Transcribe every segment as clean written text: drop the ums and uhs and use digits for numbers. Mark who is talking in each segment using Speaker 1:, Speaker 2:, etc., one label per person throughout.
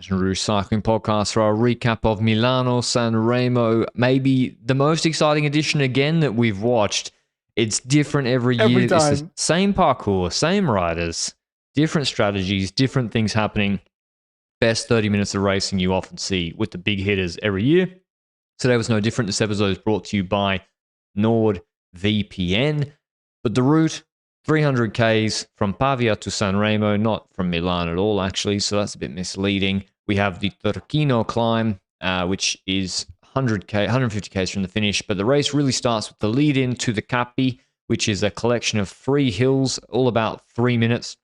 Speaker 1: Lanterne Rouge Cycling Podcast for our recap of Milano, Sanremo. Maybe the most exciting edition again that we've watched. It's different every year.
Speaker 2: Time.
Speaker 1: It's the same parkour, same riders, different strategies, different things happening. Best 30 minutes of racing you often see with the big hitters every year. Today was no different. This episode is brought to you by NordVPN. But the route, 300 Ks from Pavia to Sanremo, not from Milan at all, actually, so that's a bit misleading. We have the Turchino climb, which is 150 Ks from the finish, but the race really starts with the lead-in to the Capi, which is a collection of 3 hills, all about 3 minutes,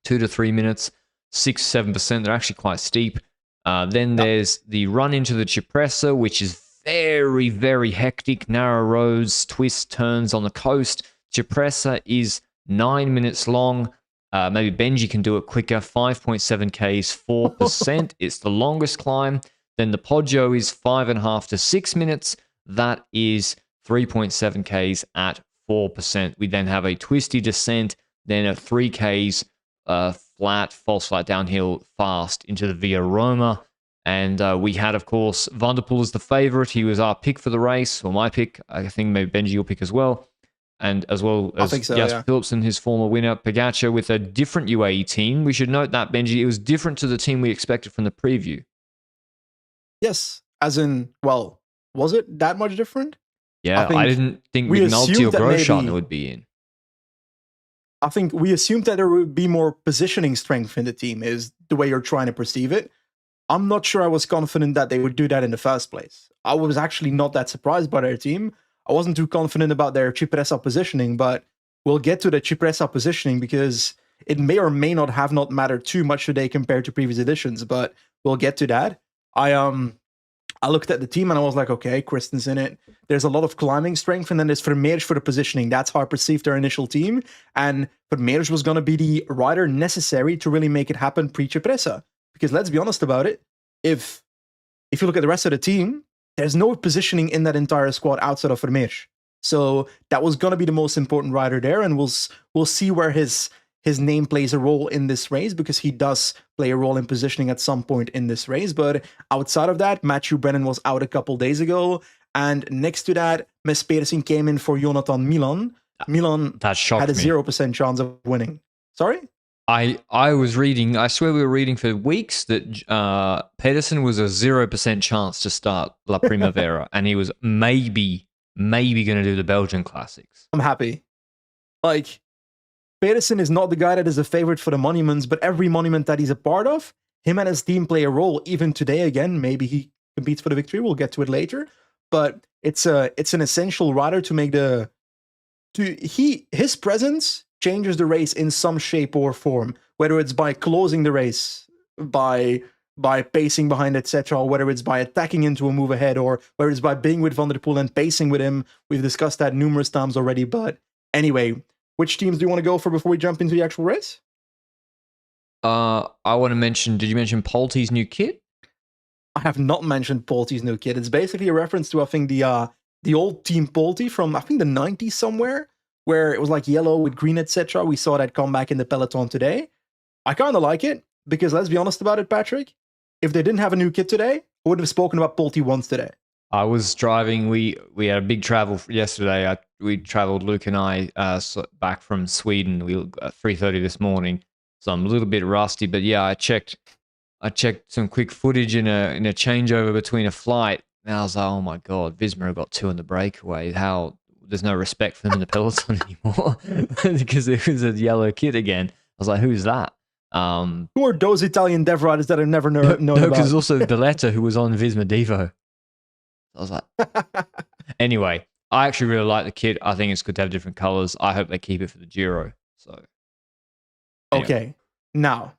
Speaker 1: 2 to 3 minutes, 6-7%. They're actually quite steep. Then there's the run into the Cipressa, which is very, very hectic, narrow roads, twists, turns on the coast. Cipressa is 9 minutes long. Maybe Benji can do it quicker. 5.7 Ks, 4%. It's the longest climb. Then the Poggio is 5.5 to 6 minutes. That is 3.7 Ks at 4%. We then have a twisty descent, then a 3 Ks flat, false flat downhill fast into the Via Roma. And we had, of course, Van der Poel as the favorite. He was our pick for the race, or my pick. I think maybe Benji will pick as well. And as well as Jasper Philipsen, his former winner, Pogačar with a different UAE team. We should note that, Benji, it was different to the team we expected from the preview.
Speaker 2: Yes, as in, well, was it that much different?
Speaker 1: Yeah, I didn't think McNulty or Grosjean would be in.
Speaker 2: I think we assumed that there would be more positioning strength in the team, is the way you're trying to perceive it. I'm not sure I was confident that they would do that in the first place. I was actually not that surprised by their team. I wasn't too confident about their Cipressa positioning, but we'll get to the Cipressa positioning because it may or may not have not mattered too much today compared to previous editions, but we'll get to that. I looked at the team and I was like, okay, Kristen's in it. There's a lot of climbing strength, and then there's Vermeersch for the positioning. That's how I perceived their initial team, and Vermeersch was going to be the rider necessary to really make it happen pre-Cipressa. Because let's be honest about it, if you look at the rest of the team, there's no positioning in that entire squad outside of Vermeersch. So that was going to be the most important rider there, and we'll see where his name plays a role in this race, because he does play a role in positioning at some point in this race. But outside of that, Matthew Brennan was out a couple days ago, and next to that, Mes Pedersen came in for Jonathan Milan. Milan had a 0% chance of winning. Sorry?
Speaker 1: I was reading, I swear we were reading for weeks that Pedersen was a 0% chance to start La Primavera, and he was maybe going to do the Belgian Classics.
Speaker 2: I'm happy. Like, Pedersen is not the guy that is a favorite for the monuments, but every monument that he's a part of, him and his team play a role. Even today, again, maybe he competes for the victory. We'll get to it later. But it's an essential rider to make his presence changes the race in some shape or form, whether it's by closing the race, by pacing behind, etc., or whether it's by attacking into a move ahead, or whether it's by being with Van der Poel and pacing with him. We've discussed that numerous times already. But anyway, which teams do you want to go for before we jump into the actual race?
Speaker 1: I want to mention, did you mention Polti's new kit?
Speaker 2: I have not mentioned Polti's new kit. It's basically a reference to, I think, the old Team Polti from, I think, the 90s somewhere, where it was like yellow with green, etc. We saw that come back in the peloton today. I kind of like it, because let's be honest about it, Patrick. If they didn't have a new kit today, I would have spoken about Polti once today.
Speaker 1: I was driving. We had a big travel yesterday. We traveled, Luke and I, back from Sweden. We at 3:30 this morning, so I'm a little bit rusty. But yeah, I checked some quick footage in a changeover between a flight, and I was like, oh my god, Visma got 2 in the breakaway. How there's no respect for them in the peloton anymore because it was a yellow kit again. I was like, who's that?
Speaker 2: Who are those Italian dev riders that I've never known about?
Speaker 1: No, because there's also Valletta who was on Visma Devo. I was like, anyway, I actually really like the kit. I think it's good to have different colors. I hope they keep it for the Giro. So,
Speaker 2: anyway. Okay, now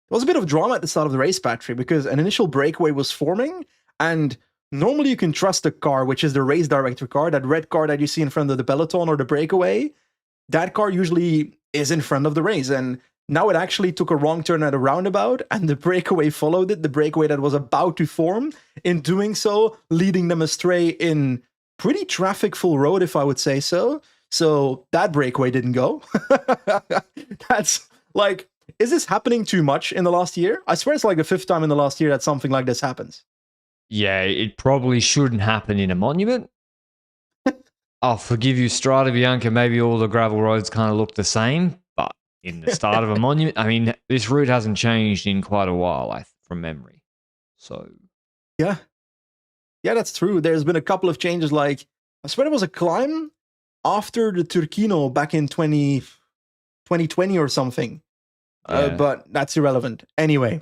Speaker 2: there was a bit of drama at the start of the race, Patrick, because an initial breakaway was forming, and normally you can trust the car, which is the race director car, that red car that you see in front of the peloton or the breakaway. That car usually is in front of the race, and now it actually took a wrong turn at a roundabout, and the breakaway followed it, the breakaway that was about to form. In doing so, leading them astray in pretty traffic-full road, if I would say so. So that breakaway didn't go. That's like, Is this happening too much in the last year? I swear it's like the 5th time in the last year that something like this happens.
Speaker 1: Yeah, it probably shouldn't happen in a monument. I'll forgive you, Strada Bianca. Maybe all the gravel roads kind of look the same, but in the start of a monument, I mean, this route hasn't changed in quite a while, from memory. So,
Speaker 2: yeah, that's true. There's been a couple of changes. Like, I swear there was a climb after the Turquino back in 2020 or something.
Speaker 1: Yeah.
Speaker 2: But that's irrelevant. Anyway,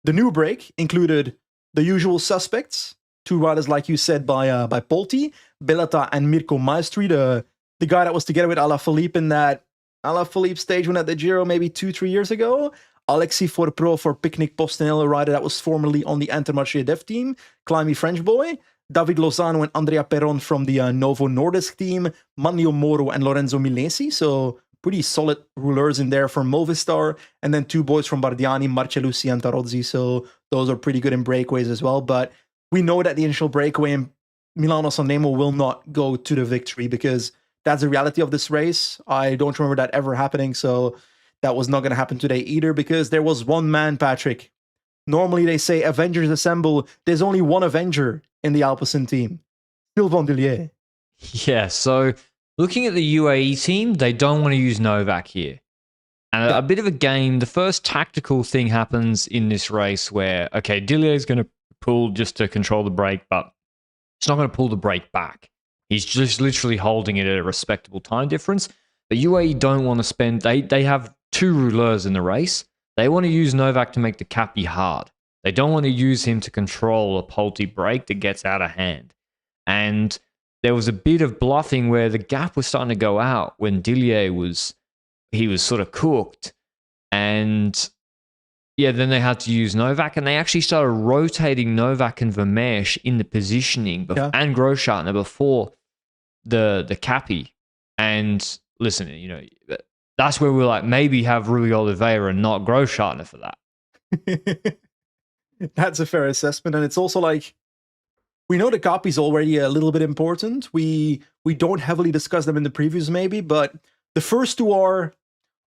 Speaker 2: the new break included the usual suspects. 2 riders, like you said, by Polti, Bellata, and Mirko Maestri, the guy that was together with Alaphilippe in that Alaphilippe stage win at the Giro maybe 2-3 years ago. Alexis Forpro for Picnic Postinel, a rider that was formerly on the Intermarché Dev team, climby French boy. David Lozano and Andrea Perron from the Novo Nordisk team, Manlio Moro and Lorenzo Milesi. So pretty solid rouleurs in there from Movistar. And then 2 boys from Bardiani, Marcellucci and Tarozzi. So those are pretty good in breakaways as well. But we know that the initial breakaway in Milano Sanremo will not go to the victory because that's the reality of this race. I don't remember that ever happening, so that was not going to happen today either because there was one man, Patrick. Normally they say Avengers assemble. There's only one Avenger in the Alpecin team, Sylvain Dillier.
Speaker 1: Yeah, so looking at the UAE team, they don't want to use Novak here. And a bit of a game. The first tactical thing happens in this race where, okay, Dillier is going to pull just to control the brake, but it's not going to pull the brake back. He's just literally holding it at a respectable time difference. The UAE don't want to spend... They have 2 rouleurs in the race. They want to use Novak to make the Capi hard. They don't want to use him to control a Polti brake that gets out of hand. And there was a bit of bluffing where the gap was starting to go out when Dillier was sort of cooked. And yeah, then they had to use Novak, and they actually started rotating Novak and Vermeersch in the positioning and Großschartner before the Capi. And listen, you know, that's where we're like, maybe have Rui Oliveira and not Großschartner for that.
Speaker 2: That's a fair assessment. And it's also like, we know the Capi is already a little bit important. We don't heavily discuss them in the previews maybe, but the first 2 are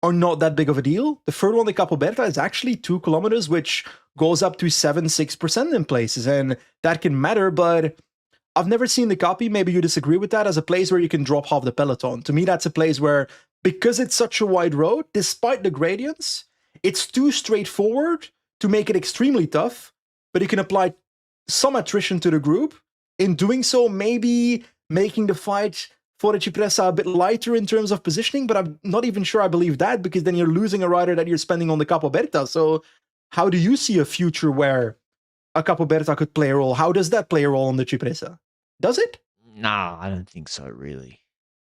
Speaker 2: not that big of a deal. The third one, the Capoberta, is actually 2 kilometers, which goes up to 7-6% in places, and that can matter, but I've never seen the Capi, maybe you disagree with that, as a place where you can drop half the peloton. To me, that's a place where, because it's such a wide road, despite the gradients, it's too straightforward to make it extremely tough, but you can apply some attrition to the group. In doing so, maybe making the fight for the Cipressa a bit lighter in terms of positioning, but I'm not even sure I believe that, because then you're losing a rider that you're spending on the Capoberta. So how do you see a future where a Capoberta could play a role? How does that play a role on the Cipressa? Does it?
Speaker 1: Nah, I don't think so, really.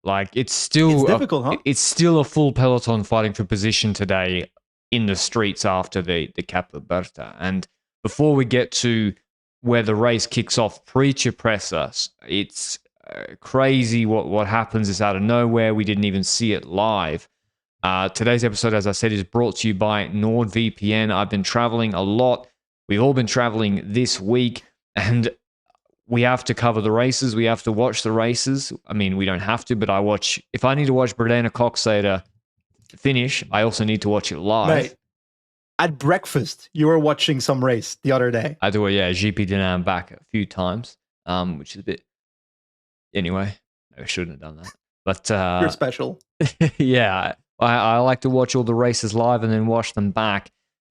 Speaker 1: Like, it's difficult,
Speaker 2: huh?
Speaker 1: It's still a full peloton fighting for position today in the streets after the Capoberta. And before we get to where the race kicks off pre-Cipressa, it's crazy what happens. Is out of nowhere. We didn't even see it live. Today's episode, as I said, is brought to you by NordVPN. I've been traveling a lot. We've all been traveling this week, and we have to cover the races. We have to watch the races. I mean, we don't have to, but I watch. If I need to watch Bredena Coxator finish, I also need to watch it live.
Speaker 2: Right. At breakfast, you were watching some race the other day.
Speaker 1: I do, yeah. GP Dinam back a few times, which is a bit... Anyway, I shouldn't have done that. But
Speaker 2: you're special.
Speaker 1: Yeah, I like to watch all the races live and then watch them back.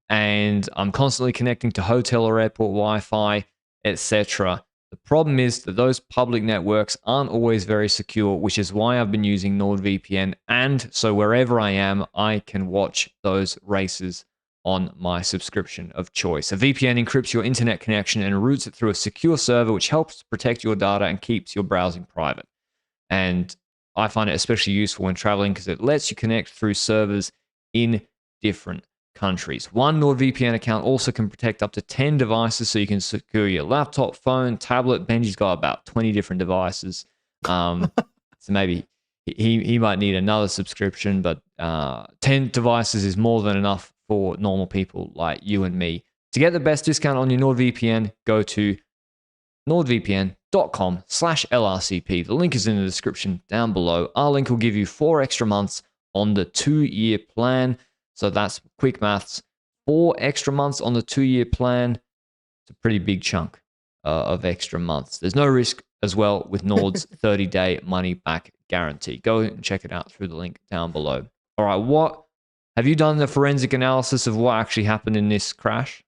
Speaker 1: And I'm constantly connecting to hotel or airport Wi-Fi, etc. The problem is that those public networks aren't always very secure, which is why I've been using NordVPN. And so wherever I am, I can watch those races on my subscription of choice. A VPN encrypts your internet connection and routes it through a secure server, which helps protect your data and keeps your browsing private. And I find it especially useful when traveling because it lets you connect through servers in different countries. One NordVPN account also can protect up to 10 devices, so you can secure your laptop, phone, tablet. Benji's got about 20 different devices. So maybe he might need another subscription, but 10 devices is more than enough for normal people like you and me. To get the best discount on your NordVPN, go to nordvpn.com/LRCP. The link is in the description down below. Our link will give you 4 extra months on the 2-year plan. So that's quick maths. 4 extra months on the 2-year plan. It's a pretty big chunk of extra months. There's no risk as well with Nord's 30-day money-back guarantee. Go and check it out through the link down below. All right, what have you done the forensic analysis of what actually happened in this crash?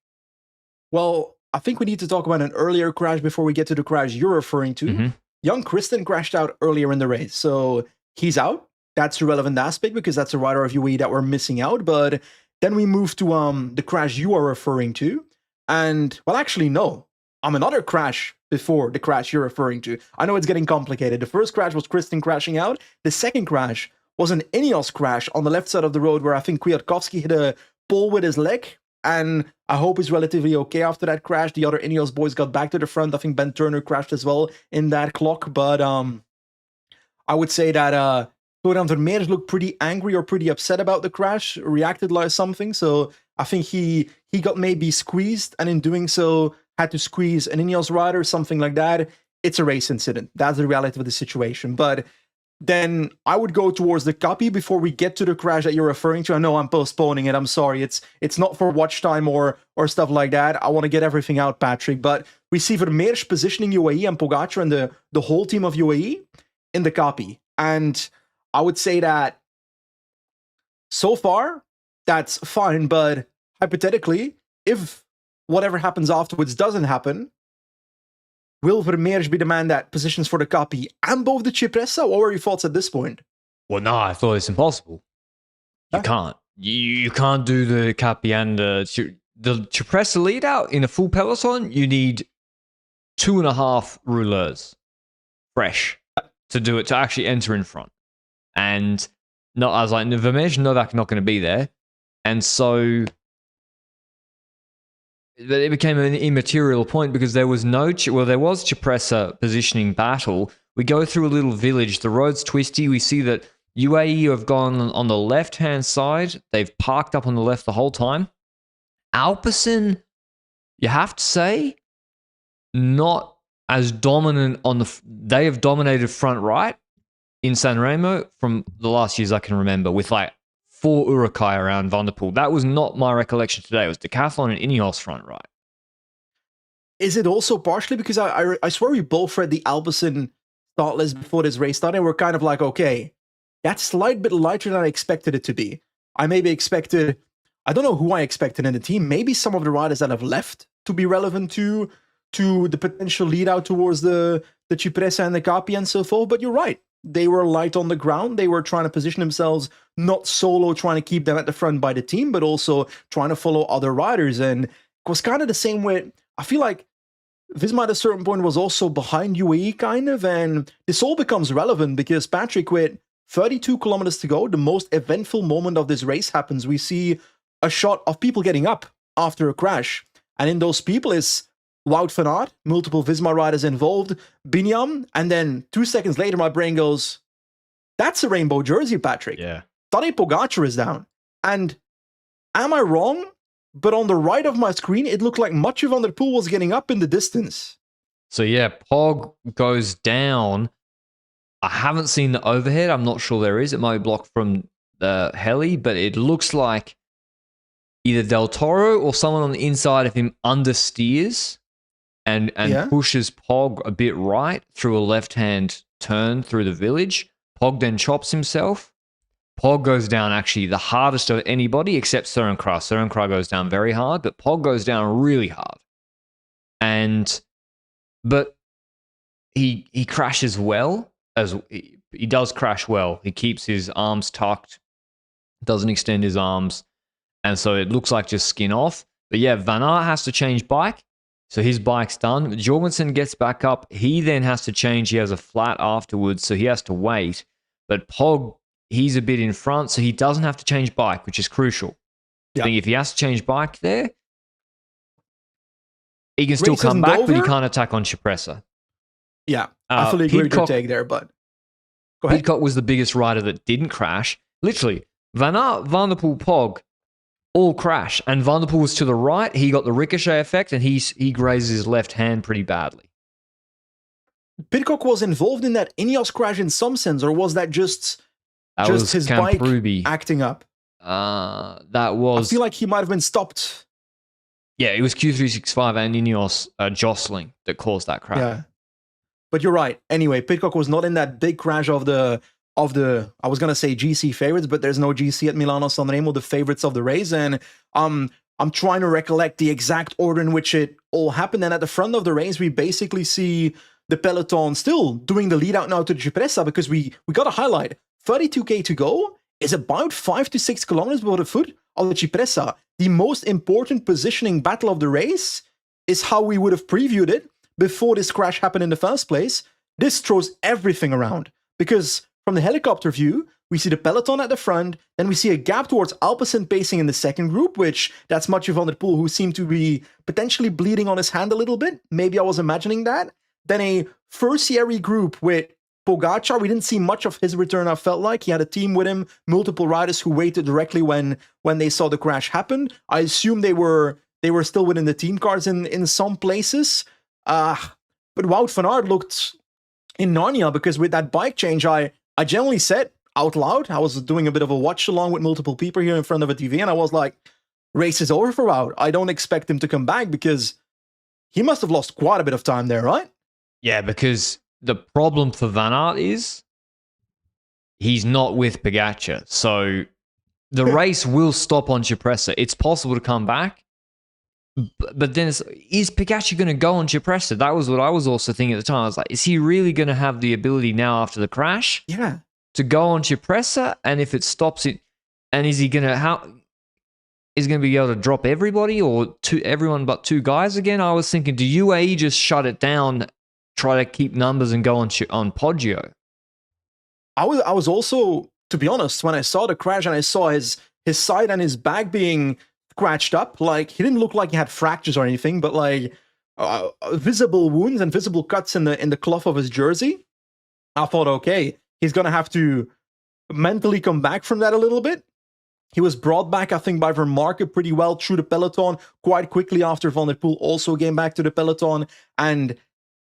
Speaker 2: Well, I think we need to talk about an earlier crash before we get to the crash you're referring to.
Speaker 1: Mm-hmm.
Speaker 2: Young Kristen crashed out earlier in the race, so he's out. That's a relevant aspect because that's a rider of UAE that we're missing out. But then we move to the crash you are referring to. And, well, actually, no. Another crash before the crash you're referring to. I know it's getting complicated. The first crash was Kristen crashing out. The second crash was an Ineos crash on the left side of the road where I think Kwiatkowski hit a pole with his leg. And I hope he's relatively okay after that crash. The other Ineos boys got back to the front. I think Ben Turner crashed as well in that clock. But I would say that Florian Vermeers looked pretty angry or pretty upset about the crash, reacted like something. So I think he got maybe squeezed, and in doing so, had to squeeze an Ineos rider, something like that. It's a race incident. That's the reality of the situation. But then I would go towards the copy before we get to the crash that you're referring to. I know I'm postponing it. I'm sorry. It's not for watch time or stuff like that. I want to get everything out, Patrick. But we see Vermeers positioning UAE and Pogačar and the whole team of UAE in the copy. And I would say that so far, that's fine. But hypothetically, if whatever happens afterwards doesn't happen, will Vermeers be the man that positions for the copy and both the Cipressa? What were your thoughts at this point?
Speaker 1: Well, no, I thought it's impossible. You can't. You can't do the copy and the Cipressa lead out in a full peloton. You need 2.5 rouleurs fresh to do it, to actually enter in front. And no, I was like, Vermeers and Novak are not going to be there. And so it became an immaterial point because there was there was Cipressa positioning battle. We go through a little village. The road's twisty. We see that UAE have gone on the left-hand side. They've parked up on the left the whole time. Alpecin, you have to say, not as dominant on they have dominated front right in Sanremo from the last years I can remember, with like 4 Urukai around Van der Poel. That was not my recollection today. It was Decathlon and Ineos front right.
Speaker 2: Is it also partially because I swear we both read the Alpecin start list before this race started, and we're kind of like, okay, that's a slight bit lighter than I expected it to be. I maybe expected, I don't know who I expected in the team, maybe some of the riders that have left to be relevant to the potential lead out towards the Cipressa and the Capi and so forth, but you're right. They were light on the ground. They were trying to position themselves, not solo, trying to keep them at the front by the team, but also trying to follow other riders. And it was kind of the same way. I feel like Visma at a certain point was also behind UAE, kind of. And this all becomes relevant because, Patrick, with 32 kilometers to go, the most eventful moment of this race happens. We see a shot of people getting up after a crash. And in those people is Wout van Aert, multiple Visma riders involved, Binyam, and then 2 seconds later, my brain goes, that's a rainbow jersey, Patrick.
Speaker 1: Yeah.
Speaker 2: Tadej Pogačar is down. And am I wrong? But on the right of my screen, it looked like Mathieu van der Poel was getting up in the distance.
Speaker 1: So yeah, Pog goes down. I haven't seen the overhead. I'm not sure there is. It might be blocked from the heli, but it looks like either Del Toro or someone on the inside of him understeers and pushes Pog a bit right through a left-hand turn through the village. Pog then chops himself. Pog goes down actually the hardest of anybody except Søren Kragh. Søren Kragh goes down very hard, but Pog goes down really hard. But he crashes well. He does crash well. He keeps his arms tucked, doesn't extend his arms, and so it looks like just skin off. But yeah, Van Aert has to change bike. So his bike's done. Jorgensen gets back up. He then has to change. He has a flat afterwards, so he has to wait. But Pog, he's a bit in front, so he doesn't have to change bike, which is crucial. Yeah. I think if he has to change bike there, he can still come back, but he can't attack on Cipressa.
Speaker 2: Yeah, I fully agree with your take there, but go ahead.
Speaker 1: Pidcock was the biggest rider that didn't crash. Literally, Van Aert, Van der Poel, Pog, all crash. And Van der Poel was to the right. He got the ricochet effect, and he grazes his left hand pretty badly.
Speaker 2: Pidcock was involved in that Ineos crash in some sense, or was that just his
Speaker 1: Camp
Speaker 2: bike
Speaker 1: Ruby
Speaker 2: acting up?
Speaker 1: That was...
Speaker 2: I feel like he might have been stopped.
Speaker 1: Yeah, it was Q365 and Ineos jostling that caused that crash.
Speaker 2: Yeah. But you're right. Anyway, Pidcock was not in that big crash of the I was gonna say GC favorites, but there's no GC at Milano Sanremo, the favorites of the race. And I'm trying to recollect the exact order in which it all happened. And at the front of the race, we basically see the peloton still doing the lead out now to the Cipressa, because we got a highlight. 32k to go is about 5 to 6 kilometers below the foot of the Cipressa. The most important positioning battle of the race is how we would have previewed it before this crash happened in the first place. This throws everything around, because from the helicopter view, we see the peloton at the front, then we see a gap towards Alpecin pacing in the second group, which that's Mathieu van der Poel, who seemed to be potentially bleeding on his hand a little bit. Maybe I was imagining that. Then a tertiary group with Pogačar. We didn't see much of his return, I felt like. He had a team with him, multiple riders who waited directly when they saw the crash happen. I assume they were still within the team cars in some places. But Wout van Aert looked in Narnia, because with that bike change, I generally said out loud, I was doing a bit of a watch along with multiple people here in front of a TV, and I was like, race is over for Wout. I don't expect him to come back, because he must have lost quite a bit of time there, right?
Speaker 1: Yeah, because the problem for Van Aert is he's not with Pogačar. So the race will stop on Cipressa. It's possible to come back. But then is Pogačar going to go on Cipressa? That was what I was also thinking at the time. I was like, is he really going to have the ability now after the crash to go on Cipressa? And if it stops it, and is he going to... Is going to be able to drop everybody, or everyone but 2 guys again? I was thinking, do UAE just shut it down, try to keep numbers and go on Poggio?
Speaker 2: I was also, to be honest, when I saw the crash and I saw his side and his back being scratched up, like, he didn't look like he had fractures or anything, but like visible wounds and visible cuts in the cloth of his jersey. I thought, okay, he's going to have to mentally come back from that a little bit. He was brought back, I think, by Vermarke pretty well through the peloton quite quickly after Van der Poel also came back to the peloton. And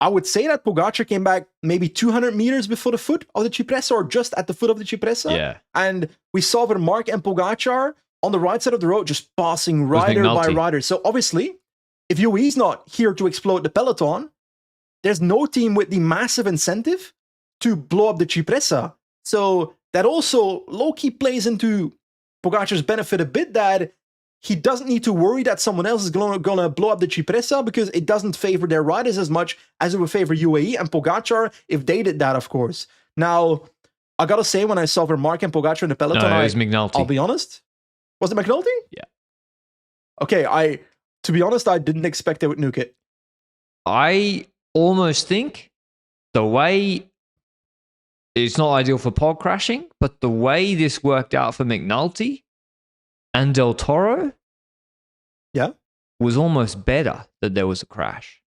Speaker 2: I would say that Pogačar came back maybe 200 meters before the foot of the Cipressa, or just at the foot of the Cipressa.
Speaker 1: Yeah.
Speaker 2: And we saw Vermarke and Pogačar on the right side of the road just passing rider by rider. So obviously, if UAE's not here to explode the peloton, there's no team with the massive incentive to blow up the Cipressa. So that also low-key plays into Pogačar's benefit a bit, that he doesn't need to worry that someone else is going to blow up the Cipressa, because it doesn't favor their riders as much as it would favor UAE and Pogačar if they did that, of course. Now, I got to say, when I saw Vermarke and Pogačar in the peloton,
Speaker 1: no, it was McNulty.
Speaker 2: I'll be honest. Was it McNulty?
Speaker 1: Yeah.
Speaker 2: Okay, to be honest, I didn't expect they would nuke it.
Speaker 1: I almost think the way... It's not ideal for pod crashing, but the way this worked out for McNulty and Del Toro was almost better that there was a crash.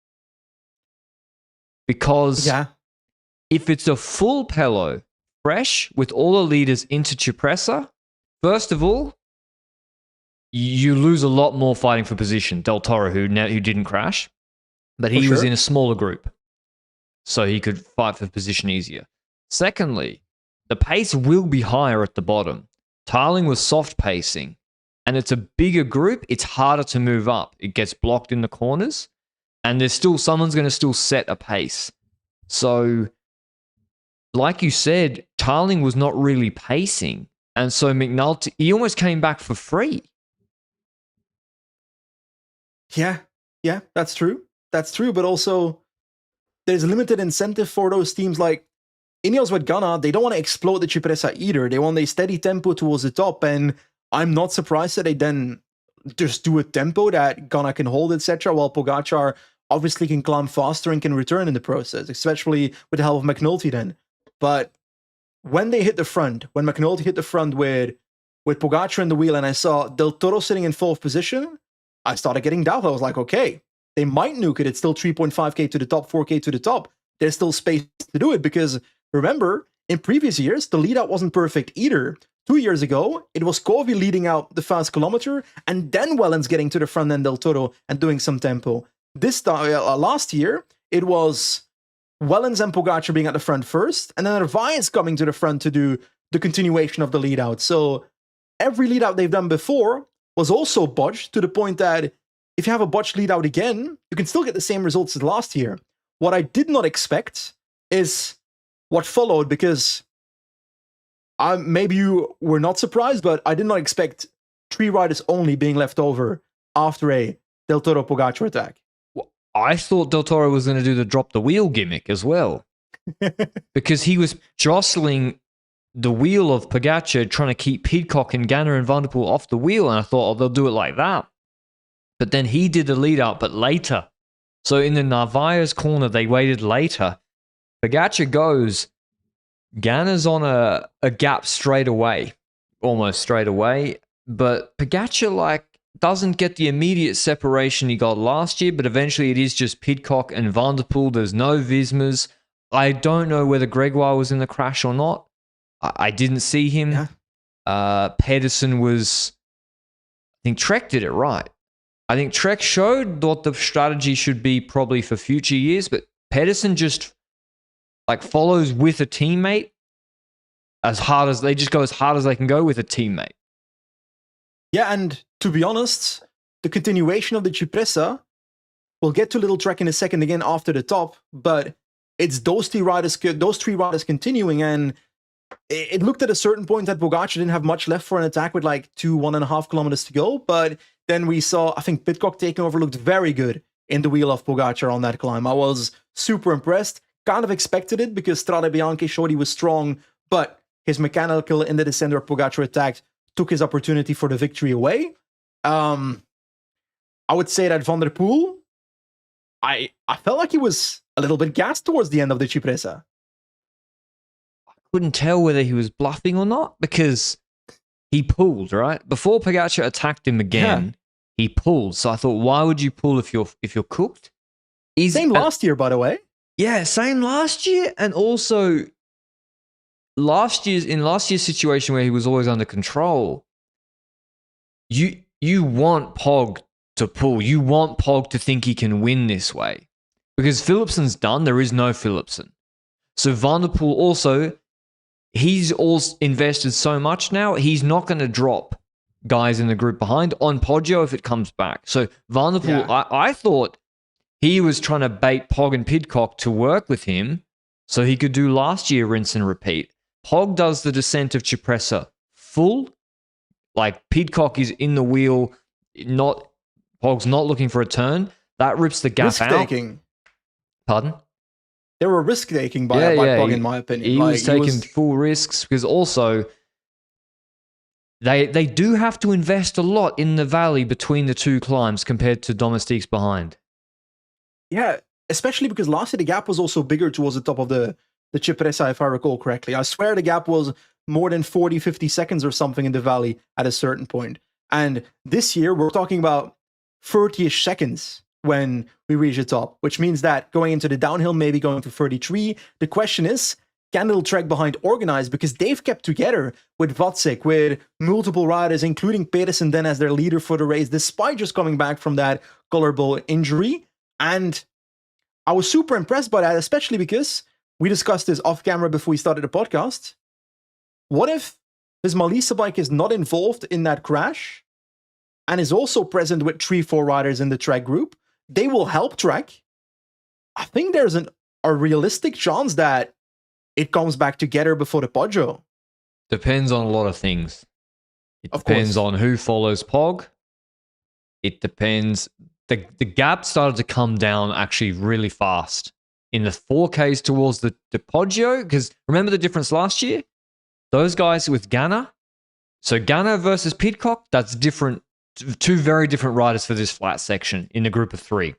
Speaker 1: Because if it's a full Pello, fresh, with all the leaders into Cipressa, first of all, you lose a lot more fighting for position. Del Toro, who didn't crash, but he was in a smaller group, so he could fight for position easier. Secondly, the pace will be higher at the bottom. Tarling was soft pacing, and it's a bigger group. It's harder to move up. It gets blocked in the corners, and there's still someone's going to still set a pace. So, like you said, Tarling was not really pacing, and so McNulty, he almost came back for free.
Speaker 2: Yeah, that's true. That's true, but also there's limited incentive for those teams like Ineos with Ghana. They don't want to explode the Cipressa either. They want a steady tempo towards the top, and I'm not surprised that they then just do a tempo that Ghana can hold, etc., while Pogačar obviously can climb faster and can return in the process, especially with the help of McNulty then. But when they hit the front, when McNulty hit the front with Pogačar in the wheel, and I saw Del Toro sitting in 4th position, I started getting doubtful. I was like, okay, they might nuke it. It's still 3.5k to the top, 4k to the top. There's still space to do it, because remember, in previous years, the lead out wasn't perfect either. 2 years ago, it was Covey leading out the first kilometer, and then Wellens getting to the front end Del Toro and doing some tempo. This time, last year, it was Wellens and Pogačar being at the front first, and then Narvaez coming to the front to do the continuation of the lead out. So every lead out they've done before was also botched, to the point that if you have a botched lead out again, you can still get the same results as last year. What I did not expect is what followed, because maybe you were not surprised, but I did not expect 3 riders only being left over after a Del Toro Pogačar attack.
Speaker 1: I thought Del Toro was going to do the drop the wheel gimmick as well, because he was jostling the wheel of Pogačar, trying to keep Pidcock and Ganna and Van der Poel off the wheel, and I thought, oh, they'll do it like that. But then he did the lead out, but later. So in the Narvaez corner, they waited later. Pogačar goes, Ganna's on a gap straight away, almost straight away, but Pogačar doesn't get the immediate separation he got last year, but eventually it is just Pidcock and Van der Poel. There's no Vismas. I don't know whether Gregoire was in the crash or not. I didn't see him. Yeah. Pedersen was... I think Trek did it right. I think Trek showed what the strategy should be probably for future years, but Pedersen just follows with a teammate they just go as hard as they can go with a teammate.
Speaker 2: Yeah, and to be honest, the continuation of the Cipressa, we'll get to Little Trek in a second again after the top, but it's those three riders continuing, and it looked at a certain point that Pogačar didn't have much left for an attack with 1.5 kilometers to go, but then we saw, I think Pidcock taking over looked very good in the wheel of Pogačar on that climb. I was super impressed, kind of expected it because Strade Bianche showed he was strong, but his mechanical in the descent where Pogačar attacked took his opportunity for the victory away. I would say that Van der Poel, I felt like he was a little bit gassed towards the end of the Cipressa.
Speaker 1: Couldn't tell whether he was bluffing or not because he pulled, right? Before Pogačar attacked him again, he pulled. So I thought, why would you pull if you're cooked?
Speaker 2: Same last year, by the way.
Speaker 1: Yeah, same last year, and also last year's situation where he was always under control. You want Pog to pull. You want Pog to think he can win this way because Philipsen's done. There is no Philipsen. So Van der Poel also. He's also invested so much now, he's not going to drop guys in the group behind on Poggio if it comes back. So Van der Poel, yeah. I thought he was trying to bait Pog and Pidcock to work with him so he could do last year rinse and repeat. Pog does the descent of Cipressa full, Pidcock is in the wheel, Pog's not looking for a turn. That rips the gap
Speaker 2: Risk-taking.
Speaker 1: Pardon?
Speaker 2: They were risk-taking by Pog, in my opinion.
Speaker 1: He was taking full risks because also they do have to invest a lot in the valley between the two climbs compared to Domestique's behind.
Speaker 2: Yeah, especially because last year the gap was also bigger towards the top of the Cipressa, if I recall correctly. I swear the gap was more than 40, 50 seconds or something in the valley at a certain point. And this year we're talking about 30-ish seconds when we reach the top, which means that going into the downhill, maybe going to 33. The question is, can Little Trek behind organize? Because they've kept together with Vatsik, with multiple riders, including Pedersen then as their leader for the race, despite just coming back from that collarbone injury. And I was super impressed by that, especially because we discussed this off camera before we started the podcast. What if his Malisa bike is not involved in that crash and is also present with 3-4 riders in the Trek group? They will help Trek. I think there's a realistic chance that it comes back together before the Poggio.
Speaker 1: Depends on a lot of things. It depends on who follows Pog. It depends. The gap started to come down actually really fast in the 4Ks towards the Poggio, because remember the difference last year? Those guys with Ganna. So Ganna versus Pidcock, that's different. Two very different riders for this flat section in the group of 3.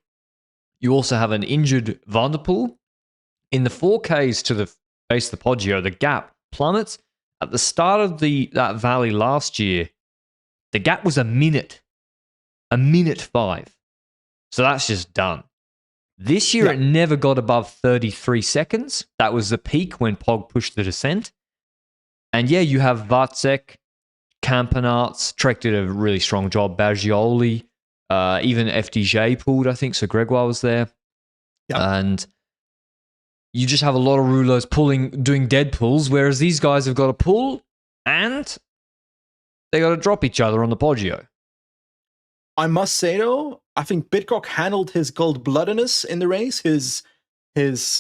Speaker 1: You also have an injured Van der Poel. In the 4Ks to the base of the Poggio, the gap plummets. At the start of that valley last year, the gap was a minute 5. So that's just done. This year, it never got above 33 seconds. That was the peak when Pog pushed the descent. And you have Vatsek, Campenarts. Trek did a really strong job. Baggioli, even FDJ pulled, I think. So Gregoire was there. Yep. And you just have a lot of rouleaus doing dead pulls, whereas these guys have got to pull and they got to drop each other on the Poggio.
Speaker 2: I must say though, I think Pidcock handled his cold-bloodedness in the race, his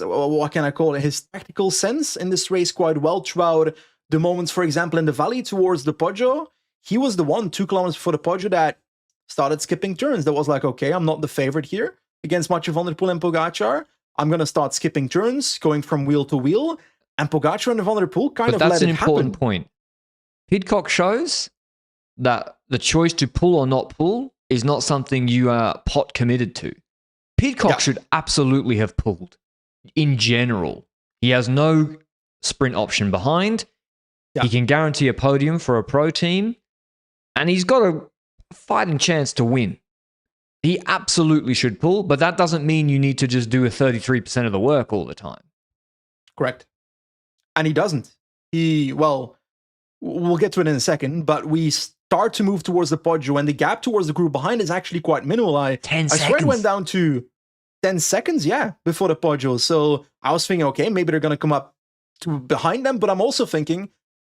Speaker 2: what can I call it, his tactical sense in this race quite well throughout the moments, for example, in the valley towards the Poggio. He was the one 2 kilometers before the Poggio that started skipping turns. That was like, okay, I'm not the favorite here against Mathieu van der Poel and Pogačar. I'm going to start skipping turns, going from wheel to wheel. And Pogačar and Van der Poel kind of let it happen. But that's an important
Speaker 1: point. Pidcock shows that the choice to pull or not pull is not something you are pot committed to. Pidcock should absolutely have pulled. In general, he has no sprint option behind. He can guarantee a podium for a pro team, and he's got a fighting chance to win. He absolutely should pull, but that doesn't mean you need to just do a 33% of the work all the time.
Speaker 2: Correct. And he doesn't. We'll get to it in a second, but we start to move towards the Poggio, and the gap towards the group behind is actually quite minimal.
Speaker 1: 10 seconds.
Speaker 2: I swear it went down to 10 seconds, before the Poggio. So I was thinking, okay, maybe they're going to come up to behind them, but I'm also thinking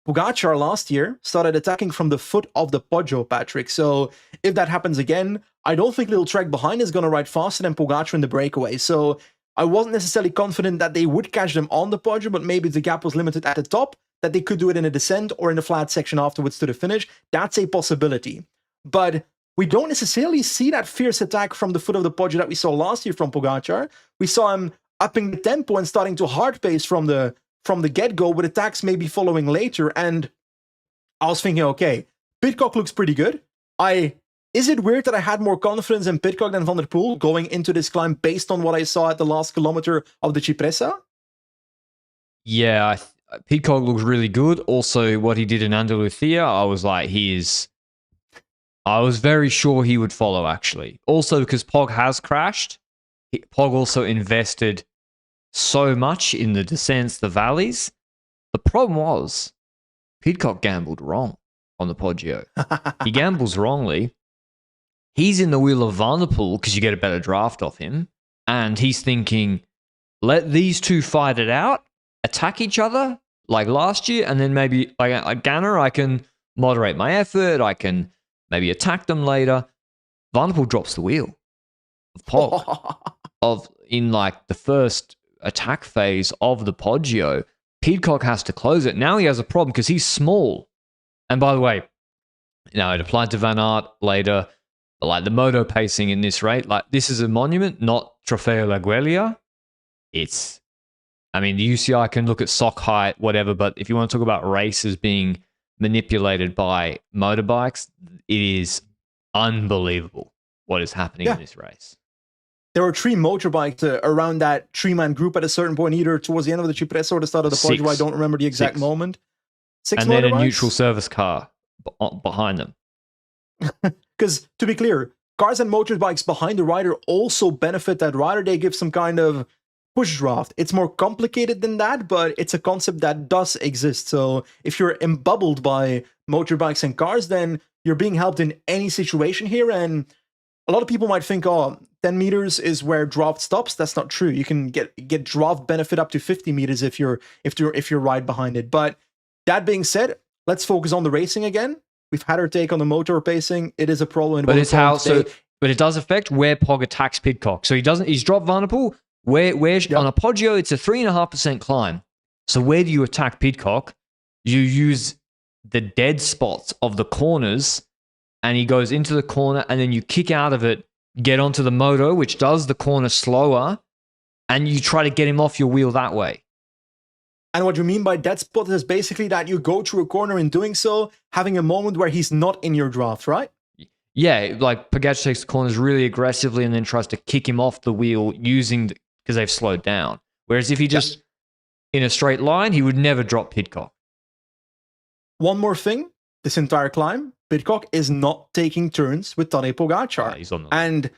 Speaker 2: Pogačar last year started attacking from the foot of the Poggio, Patrick. So if that happens again, I don't think Little Trek behind is going to ride faster than Pogačar in the breakaway. So I wasn't necessarily confident that they would catch them on the Poggio, but maybe the gap was limited at the top, that they could do it in a descent or in a flat section afterwards to the finish. That's a possibility. But we don't necessarily see that fierce attack from the foot of the Poggio that we saw last year from Pogačar. We saw him upping the tempo and starting to hard pace from the get-go, with attacks maybe following later. And I was thinking, okay, Pidcock looks pretty good. Is it weird that I had more confidence in Pidcock than Van der Poel going into this climb based on what I saw at the last kilometer of the Cipressa?
Speaker 1: Yeah, Pidcock looks really good. Also, what he did in Andalusia, I was like, I was very sure he would follow, actually. Also, because Pog has crashed, Pog also invested so much in the descents, the valleys. The problem was, Pidcock gambled wrong on the Poggio. He gambles wrongly. He's in the wheel of Van der Poel because you get a better draft off him. And he's thinking, let these two fight it out, attack each other like last year, and then maybe like a Ganner, I can moderate my effort, I can maybe attack them later. Van der Poel drops the wheel of Pog. In like the first attack phase of the Poggio, Pidcock has to close it. Now he has a problem because he's small. And by the way, it applied to Van Aert later, but like the moto pacing in this rate, like this is a monument, not Trofeo La Guelia. The UCI can look at sock height, whatever, but if you want to talk about races being manipulated by motorbikes, it is unbelievable what is happening in this race.
Speaker 2: There were 3 motorbikes around that 3-man group at a certain point, either towards the end of the Cipressa or the start of the Poggio. I don't remember the exact moment. 6
Speaker 1: and
Speaker 2: motorbikes?
Speaker 1: Then a neutral service car behind them.
Speaker 2: Because, to be clear, cars and motorbikes behind the rider also benefit that rider. They give some kind of push draft. It's more complicated than that, but it's a concept that does exist. So if you're embubbled by motorbikes and cars, then you're being helped in any situation here. And a lot of people might think, 10 meters is where draft stops. That's not true. You can get draft benefit up to 50 meters if you're right behind it. But that being said, let's focus on the racing again. We've had our take on the motor pacing. It is a problem.
Speaker 1: But it does affect where Pog attacks Pidcock. So he's dropped Van der Poel. Where on a Poggio, it's a 3.5% climb. So where do you attack Pidcock? You use the dead spots of the corners, and he goes into the corner, and then you kick out of it, get onto the moto, which does the corner slower, and you try to get him off your wheel that way.
Speaker 2: And what you mean by dead spot is basically that you go through a corner in doing so, having a moment where he's not in your draft, right?
Speaker 1: Yeah, like Pogačar takes the corners really aggressively and then tries to kick him off the wheel because they've slowed down. Whereas if he just in a straight line, he would never drop Pidcock.
Speaker 2: One more thing, this entire climb, Pidcock is not taking turns with Tadej Pogačar.
Speaker 1: He's on the
Speaker 2: and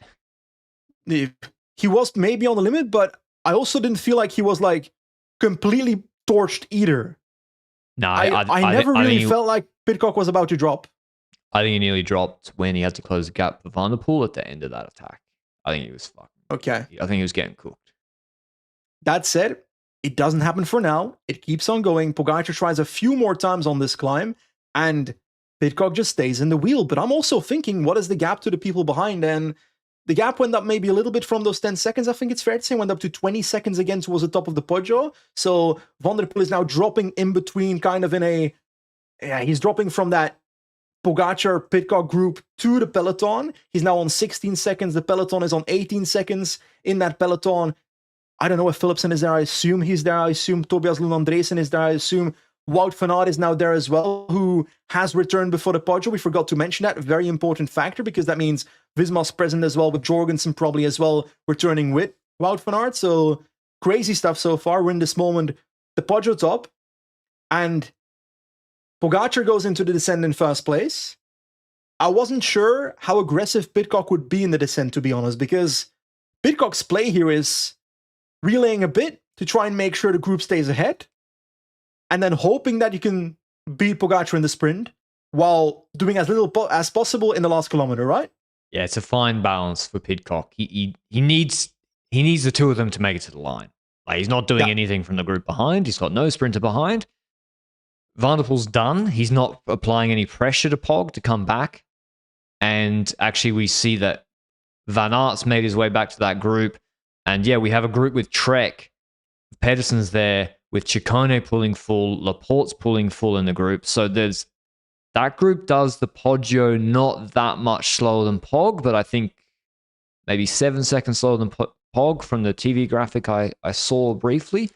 Speaker 2: he was maybe on the limit, but I also didn't feel like he was like completely torched either.
Speaker 1: No,
Speaker 2: I never really felt like Pidcock was about to drop.
Speaker 1: I think he nearly dropped when he had to close the gap for Van der Poel at the end of that attack. I think he was fucking.
Speaker 2: Okay.
Speaker 1: I think he was getting cooked.
Speaker 2: That said, it doesn't happen for now. It keeps on going. Pogačar tries a few more times on this climb, and Pidcock just stays in the wheel. But I'm also thinking, what is the gap to the people behind? And the gap went up maybe a little bit from those 10 seconds. I think it's fair to say went up to 20 seconds again towards the top of the Poggio. So Van der Poel is now dropping in between, kind of in a, he's dropping from that Pogačar Pidcock group to the peloton. He's now on 16 seconds. The peloton is on 18 seconds in that peloton. I don't know if Philipsen is there. I assume he's there. I assume Tobias Lund Andresen is there. I assume Wout van Aert is now there as well, who has returned before the Poggio. We forgot to mention that. Very important factor, because that means Visma's present as well, with Jorgensen probably as well returning with Wout van Aert. So crazy stuff so far. We're in this moment, the Poggio top, and Pogačar goes into the descent in first place. I wasn't sure how aggressive Pidcock would be in the descent, to be honest, because Pidcock's play here is relaying a bit to try and make sure the group stays ahead, and then hoping that you can beat Pogačar in the sprint while doing as little as possible in the last kilometer, right?
Speaker 1: Yeah, it's a fine balance for Pidcock. He needs the two of them to make it to the line. Like, he's not doing anything from the group behind. He's got no sprinter behind. Van der Poel's done. He's not applying any pressure to Pog to come back. And actually, we see that Van Aert's made his way back to that group. And yeah, we have a group with Trek. Pedersen's there, with Ciccone pulling full, Laporte's pulling full in the group. So that group does the Poggio not that much slower than Pog, but I think maybe 7 seconds slower than Pog from the TV graphic I saw briefly.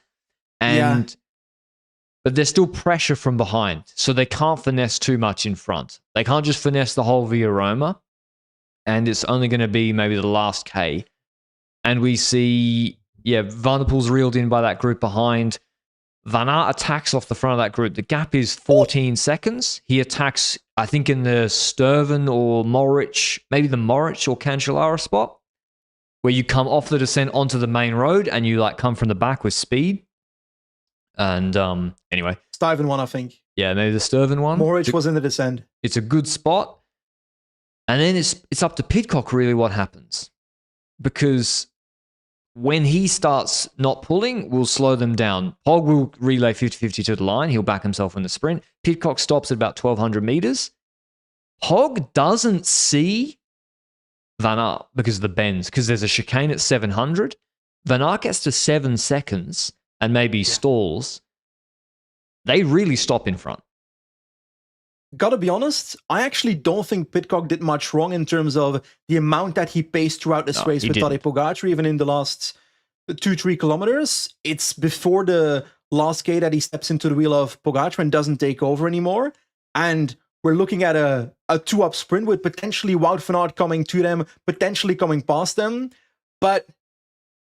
Speaker 1: But there's still pressure from behind, so they can't finesse too much in front. They can't just finesse the whole Via Roma, and it's only going to be maybe the last K. And we see, Van der Poel's reeled in by that group behind. Van Aert attacks off the front of that group. The gap is 14 seconds. He attacks, I think, in the Sturven or Moritz, maybe the Moritz or Cancellara spot, where you come off the descent onto the main road and you come from the back with speed. And anyway,
Speaker 2: Stuyven one, I think.
Speaker 1: Yeah, maybe the Sturven one.
Speaker 2: Moritz was in the descent.
Speaker 1: It's a good spot. And then it's up to Pidcock really what happens. Because when he starts not pulling, we'll slow them down. Pog will relay 50-50 to the line. He'll back himself in the sprint. Pidcock stops at about 1,200 meters. Pog doesn't see Van Aert because of the bends, because there's a chicane at 700. Van Aert gets to 7 seconds and maybe stalls. They really stop in front.
Speaker 2: Gotta be honest, I actually don't think Pidcock did much wrong in terms of the amount that he paced throughout this race with Tadej Pogačar, even in the last 2-3 kilometers. It's before the last K that he steps into the wheel of Pogačar and doesn't take over anymore. And we're looking at a 2-up sprint with potentially Wout van Aert coming to them, potentially coming past them. But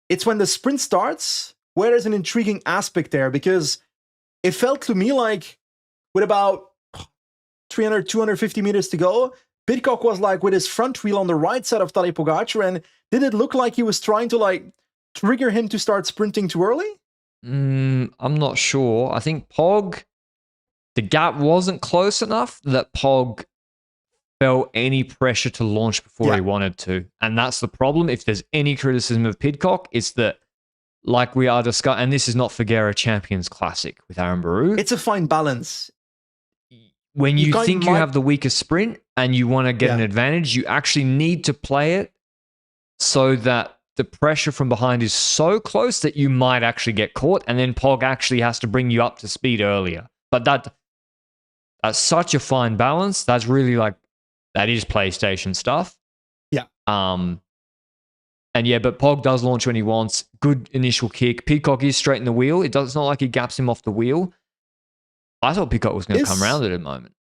Speaker 2: it's when the sprint starts where there's an intriguing aspect there, because it felt to me like with about 300, 250 meters to go, Pidcock was with his front wheel on the right side of Tadej Pogačar, and did it look like he was trying to trigger him to start sprinting too early?
Speaker 1: I'm not sure. I think Pog, the gap wasn't close enough that Pog felt any pressure to launch before he wanted to. And that's the problem. If there's any criticism of Pidcock, it's that, like we are discussing, and this is not Figueira Champions Classic with Aaron Baru.
Speaker 2: It's a fine balance.
Speaker 1: When you think you have the weaker sprint and you want to get an advantage, you actually need to play it so that the pressure from behind is so close that you might actually get caught, and then Pog actually has to bring you up to speed earlier. But that's such a fine balance. That's really that is PlayStation stuff.
Speaker 2: Yeah.
Speaker 1: And but Pog does launch when he wants. Good initial kick. Pidcock is straight in the wheel. It's not like he gaps him off the wheel. I thought Pidcock was going to come around at a moment.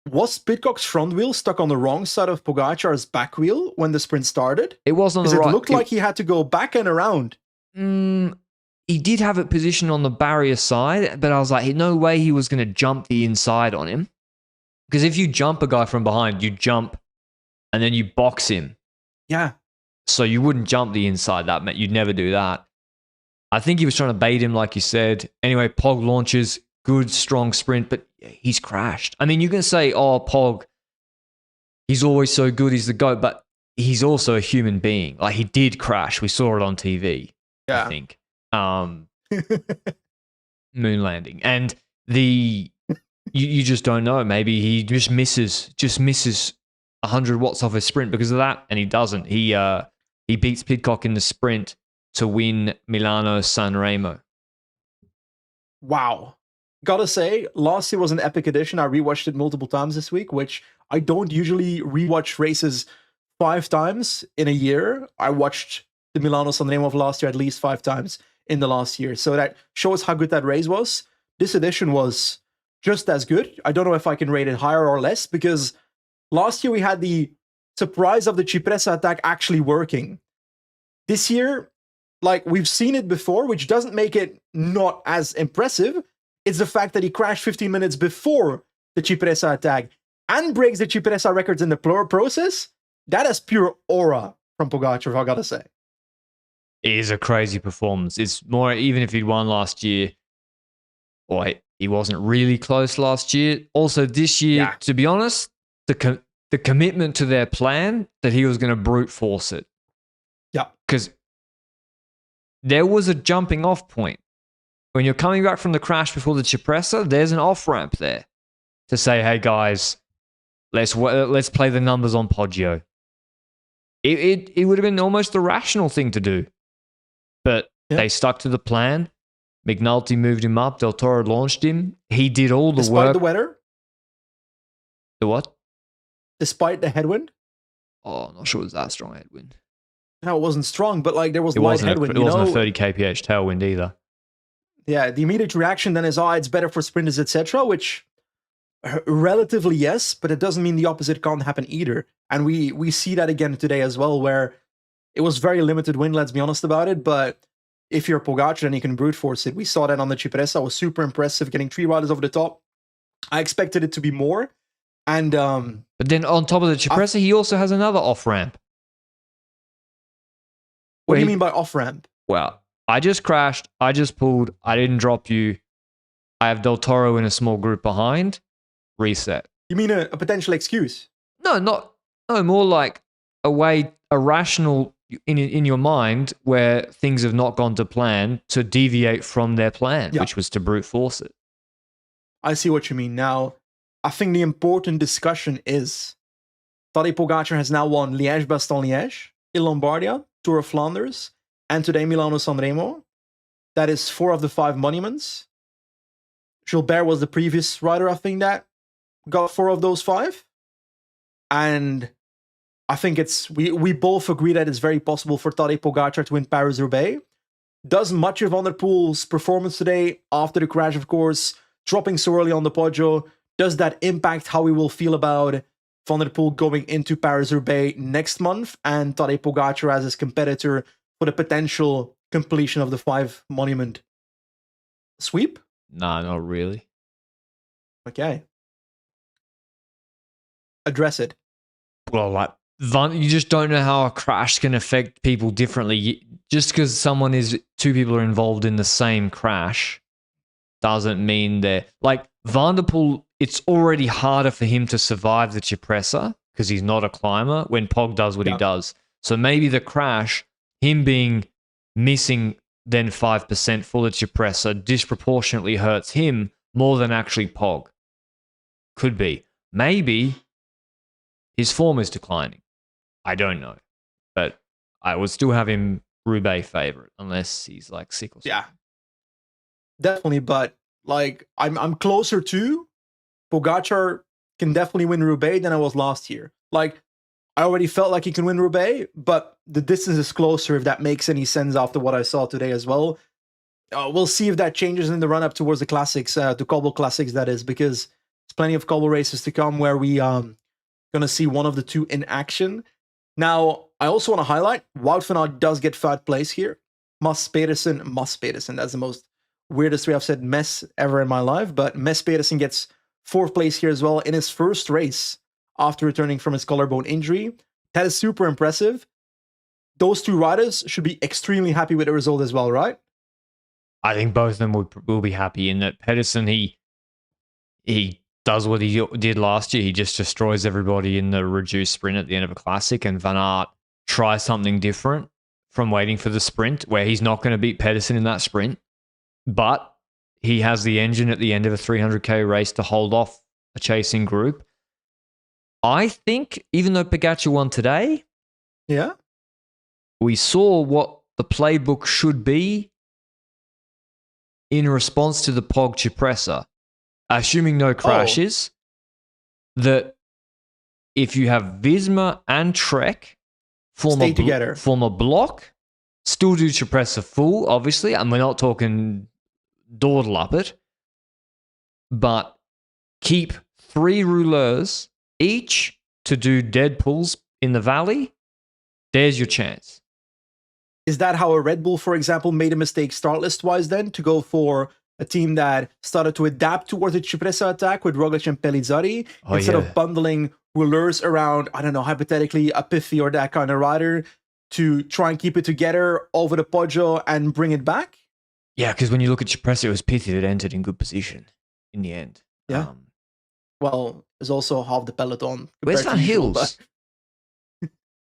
Speaker 2: Was Pidcock's front wheel stuck on the wrong side of Pogačar's back wheel when the sprint started?
Speaker 1: It was on the right.
Speaker 2: It looked like he had to go back and around.
Speaker 1: He did have it positioned on the barrier side, but I was like, no way he was going to jump the inside on him. Because if you jump a guy from behind, you jump and then you box him.
Speaker 2: Yeah.
Speaker 1: So you wouldn't jump the inside. You'd never do that. I think he was trying to bait him, like you said. Anyway, Pog launches. Good, strong sprint, but he's crashed. I mean, you can say, oh, Pog, he's always so good, he's the GOAT, but he's also a human being. He did crash. We saw it on TV, I think. Moon landing. And the you just don't know. Maybe he just misses 100 watts off his sprint because of that, and he doesn't. He beats Pidcock in the sprint to win Milano Sanremo.
Speaker 2: Wow. Gotta say, last year was an epic edition. I rewatched it multiple times this week, which I don't usually rewatch races 5 times in a year. I watched the Milano Sanremo of last year at least 5 times in the last year. So that shows how good that race was. This edition was just as good. I don't know if I can rate it higher or less because last year we had the surprise of the Cipressa attack actually working. This year, like we've seen it before, which doesn't make it not as impressive. It's the fact that he crashed 15 minutes before the Cipressa attack and breaks the Cipressa records in the process. That is pure aura from Pogačar, I gotta say.
Speaker 1: It is a crazy performance. It's more, even if he'd won last year, or he wasn't really close last year. Also, this year, to be honest, the commitment to their plan that he was going to brute force it.
Speaker 2: Yeah.
Speaker 1: Because there was a jumping off point. When you're coming back from the crash before the Cipressa, there's an off-ramp there to say, hey, guys, let's play the numbers on Poggio. It would have been almost the rational thing to do. But they stuck to the plan. McNulty moved him up. Del Toro launched him. He did all the work.
Speaker 2: Despite the weather?
Speaker 1: The what?
Speaker 2: Despite the headwind?
Speaker 1: Oh, I'm not sure it was that strong headwind.
Speaker 2: No, it wasn't strong, but like there was light headwind.
Speaker 1: It wasn't a 30 kph tailwind either.
Speaker 2: Yeah, the immediate reaction then is, it's better for sprinters, etc., which relatively yes, but it doesn't mean the opposite can't happen either. And we see that again today as well, where it was very limited wind, let's be honest about it, but if you're Pogačar, then you can brute force it. We saw that on the Cipressa. It was super impressive, getting 3 riders over the top. I expected it to be more. And
Speaker 1: but then on top of the Cipressa, he also has another off-ramp.
Speaker 2: What do you mean by off-ramp?
Speaker 1: Well, I just crashed. I just pulled. I didn't drop you. I have Del Toro in a small group behind. Reset.
Speaker 2: You mean a potential excuse?
Speaker 1: No, more like a rational in your mind where things have not gone to plan to deviate from their plan, which was to brute force it.
Speaker 2: I see what you mean. Now, I think the important discussion is Tadej Pogačar has now won Liège-Bastogne-Liège, Il-Lombardia, Tour of Flanders, and today Milano Sanremo. That is 4 of the 5 monuments. Gilbert was the previous rider, I think, that got 4 of those 5. And I think we both agree that it's very possible for Tadej Pogačar to win Paris-Roubaix. Does much of Van der Poel's performance today, after the crash, of course, dropping so early on the Poggio, does that impact how we will feel about Van der Poel going into Paris-Roubaix next month and Tadej Pogačar as his competitor for the potential completion of the 5 monument sweep?
Speaker 1: Nah, not really.
Speaker 2: Okay. Address it.
Speaker 1: Well, like, you just don't know how a crash can affect people differently. Just because 2 people are involved in the same crash doesn't mean they're... Like, Van der Poel, it's already harder for him to survive the Cipressa because he's not a climber when Pog does what he does. So maybe the crash, him being missing then 5% for the Cipressa disproportionately hurts him more than actually Pog. Could be. Maybe his form is declining. I don't know. But I would still have him Roubaix favorite unless he's like sick or something.
Speaker 2: Yeah. Definitely, but like I'm closer to Pogačar can definitely win Roubaix than I was last year. Like I already felt like he can win Roubaix, but the distance is closer, if that makes any sense after what I saw today as well. We'll see if that changes in the run-up towards the classics, to Cobble Classics, that is, because there's plenty of Cobble races to come where we going to see one of the 2 in action. Now, I also want to highlight, Wout van Aert does get 3rd place here. Mas Pedersen, that's the most weirdest way I've said mess ever in my life, but Mas Pedersen gets 4th place here as well in his first race after returning from his collarbone injury. That is super impressive. Those 2 riders should be extremely happy with the result as well, right?
Speaker 1: I think both of them will be happy in that Pedersen, he does what he did last year. He just destroys everybody in the reduced sprint at the end of a classic, and Van Aert tries something different from waiting for the sprint where he's not going to beat Pedersen in that sprint. But he has the engine at the end of a 300k race to hold off a chasing group. I think, even though Pogačar won today,
Speaker 2: Yeah.
Speaker 1: we saw what the playbook should be in response to the Pog Cipressa, assuming no crashes, that if you have Visma and Trek form a block, still do Cipressa full, obviously, and we're not talking dawdle up it, but keep 3 rouleurs each to do dead pulls in the valley. There's your chance.
Speaker 2: Is that how a Red Bull, for example, made a mistake start list-wise then, to go for a team that started to adapt towards the Cipressa attack with Roglic and Pellizzari instead of bundling rouleurs around, I don't know, hypothetically, a Piffy or that kind of rider to try and keep it together over the Poggio and bring it back?
Speaker 1: Yeah, because when you look at Cipressa, it was Piffy that entered in good position in the end.
Speaker 2: Yeah. Well, there's also half the peloton.
Speaker 1: Where's Van Hills?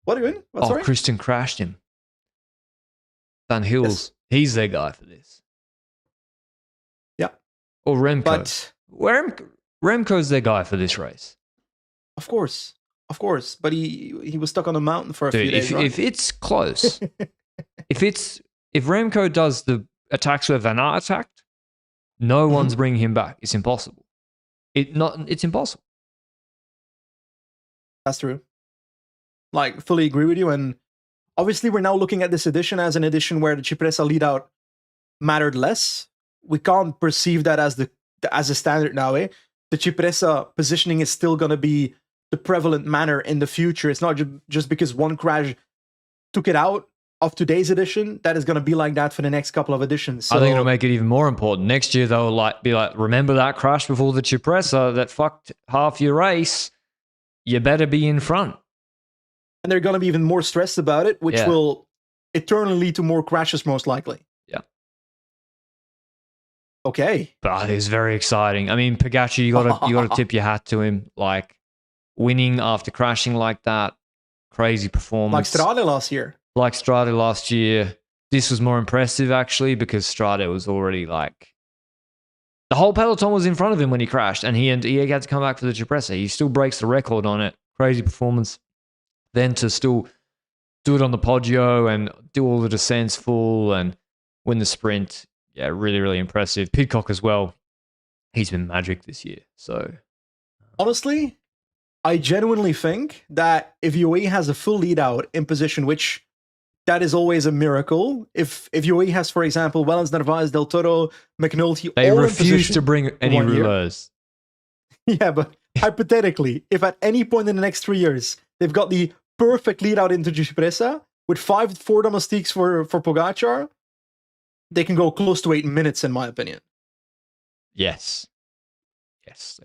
Speaker 2: What are you in? What's right?
Speaker 1: Kristen crashed him. Van Hills, he's their guy for this.
Speaker 2: Yeah.
Speaker 1: Or Remco. But Remco's their guy for this race.
Speaker 2: Of course. But he was stuck on a mountain for a few days.
Speaker 1: If it's close, if Remco does the attacks where Van Aert attacked, no one's bringing him back. It's impossible. It's impossible.
Speaker 2: That's true. Like, fully agree with you. And obviously, we're now looking at this edition as an edition where the Cipressa lead out mattered less. We can't perceive that as a standard now. The Cipressa positioning is still going to be the prevalent manner in the future. It's not just because one crash took it out of today's edition that is going to be like that for the next couple of editions. So,
Speaker 1: I think it'll make it even more important. Next year, they'll be like, remember that crash before the Cipressa that fucked half your race? You better be in front.
Speaker 2: And they're going to be even more stressed about it, which will eternally lead to more crashes, most likely.
Speaker 1: Yeah.
Speaker 2: Okay.
Speaker 1: But it's very exciting. I mean, Pogačar, you got to tip your hat to him. Like, winning after crashing like that, crazy performance.
Speaker 2: Like Strade last year. This was more impressive, actually, because Strade was already like... The whole peloton was in front of him when he crashed, and he had to come back for the Cipressa. He still breaks the record on it. Crazy performance. Then to still do it on the Poggio and do all the descents full and win the sprint. Yeah, really, really impressive. Pidcock as well. He's been magic this year. So, honestly, I genuinely think that if UAE has a full lead out in position, which that is always a miracle. If UAE has, for example, Wellens, Narvaez, Del Toro, McNulty,
Speaker 1: they refuse to bring any rouleurs.
Speaker 2: Yeah, but hypothetically, if at any point in the next 3 years they've got the perfect lead out into Cipressa with 4 domestiques for Pogačar, they can go close to 8 minutes, in my opinion.
Speaker 1: Yes.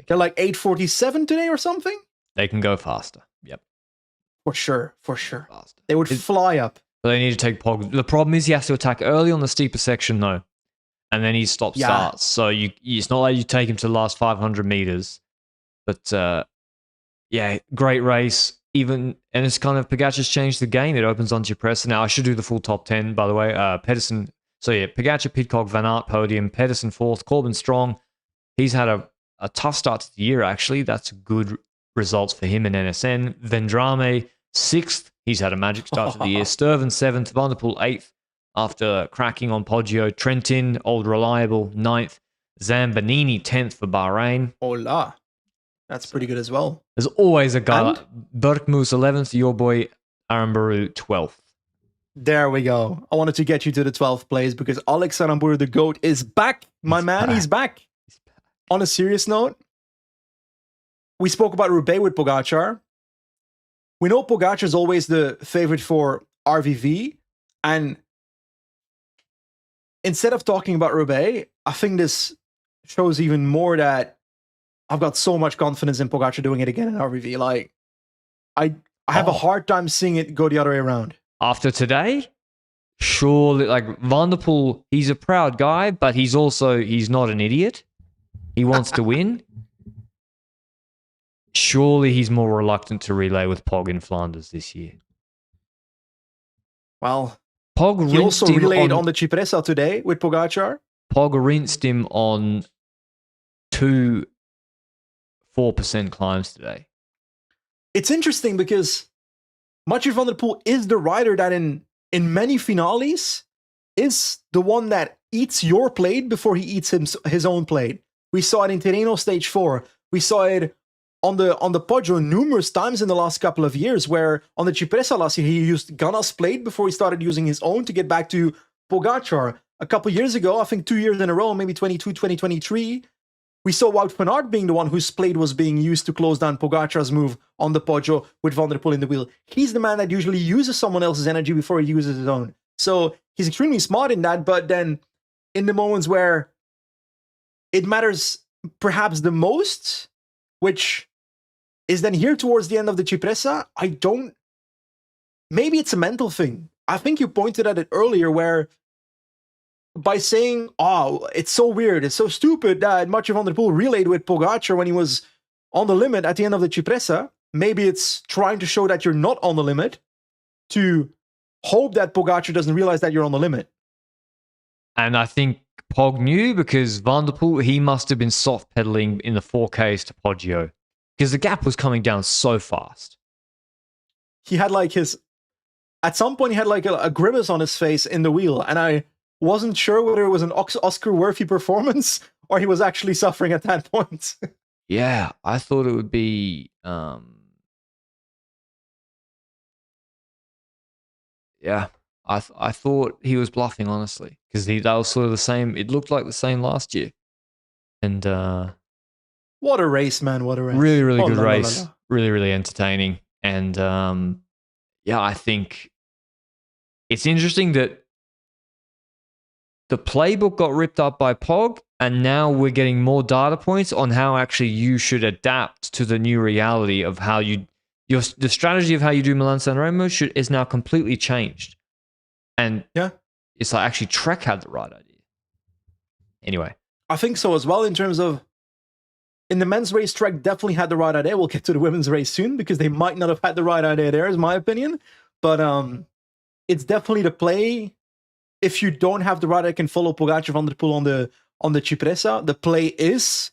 Speaker 2: They're like 8:47 today or something?
Speaker 1: They can go faster. Yep.
Speaker 2: For sure. Faster. They would fly up.
Speaker 1: But they need to take Pog. The problem is he has to attack early on the steeper section, though. And then he starts. So it's not like you take him to the last 500 meters. But, great race. And it's kind of Pogačar's changed the game. It opens on Cipressa. Now, I should do the full top 10, by the way. Pedersen. So, Pogačar, Pidcock, Van Aert, podium. Pedersen, 4th. Corbin, strong. He's had a tough start to the year, actually. That's good results for him in NSN. Vendrame, 6th. He's had a magic start to the year. Sturven, 7th. Van der Poel, 8th. After cracking on Poggio. Trentin, old reliable, 9th. Zambanini, 10th for Bahrain.
Speaker 2: Hola. That's pretty good as well.
Speaker 1: There's always a guy like Berkmoos, 11th. Your boy, Aramburu, 12th.
Speaker 2: There we go. I wanted to get you to the 12th place because Alex Aramburu, the GOAT, is back. He's back. On a serious note, we spoke about Roubaix with Pogačar. We know Pogačar is always the favorite for RVV. And instead of talking about Roubaix, I think this shows even more that I've got so much confidence in Pogačar doing it again in RVV. Like, I have a hard time seeing it go the other way around.
Speaker 1: After today, surely, like, Van der Poel, he's a proud guy, but he's not an idiot. He wants to win. Surely he's more reluctant to relay with Pog in Flanders this year.
Speaker 2: Well,
Speaker 1: Pog
Speaker 2: he also relayed on the Cipressa today with Pogačar.
Speaker 1: Pog rinsed him on 2 4% climbs today.
Speaker 2: It's interesting because Mathieu van der Poel is the rider that in many finales is the one that eats your plate before he eats his own plate. We saw it in Tirreno Stage 4. We saw it on the Poggio numerous times in the last couple of years, where on the Cipressa last year, he used Ganna's plate before he started using his own to get back to Pogačar. A couple years ago, I think 2 years in a row, maybe 22, 2023, we saw Wout van Aert being the one whose plate was being used to close down Pogačar's move on the Poggio with Van der Poel in the wheel. He's the man that usually uses someone else's energy before he uses his own. So he's extremely smart in that, but then in the moments where it matters perhaps the most, which is then here towards the end of the Cipressa, maybe it's a mental thing. I think you pointed at it earlier where by saying, oh, it's so weird, it's so stupid that Mathieu van der Poel relayed with Pogačar when he was on the limit at the end of the Cipressa, maybe it's trying to show that you're not on the limit to hope that Pogačar doesn't realize that you're on the limit.
Speaker 1: And I think Pog knew because Van der Poel, he must have been soft pedaling in the 4Ks to Poggio because the gap was coming down so fast.
Speaker 2: He had at some point he had like a grimace on his face in the wheel, and I wasn't sure whether it was an Oscar-worthy performance or he was actually suffering at that point.
Speaker 1: Yeah, I thought it would be... Yeah, I thought he was bluffing, honestly, because that was sort of the same. It looked like the same last year. And
Speaker 2: what a race, man. What a race.
Speaker 1: Really, really good race. Really, really entertaining. And yeah, I think it's interesting that the playbook got ripped up by Pog, and now we're getting more data points on how actually you should adapt to the new reality of how the strategy of how you do Milan-Sanremo is now completely changed. And
Speaker 2: yeah,
Speaker 1: it's like actually Trek had the right idea. Anyway.
Speaker 2: I think so as well in terms of in the men's race, Trek definitely had the right idea. We'll get to the women's race soon because they might not have had the right idea there, is my opinion. But it's definitely the play. If you don't have the rider that can follow Pogačar Van der Poel on the Cipressa, the play is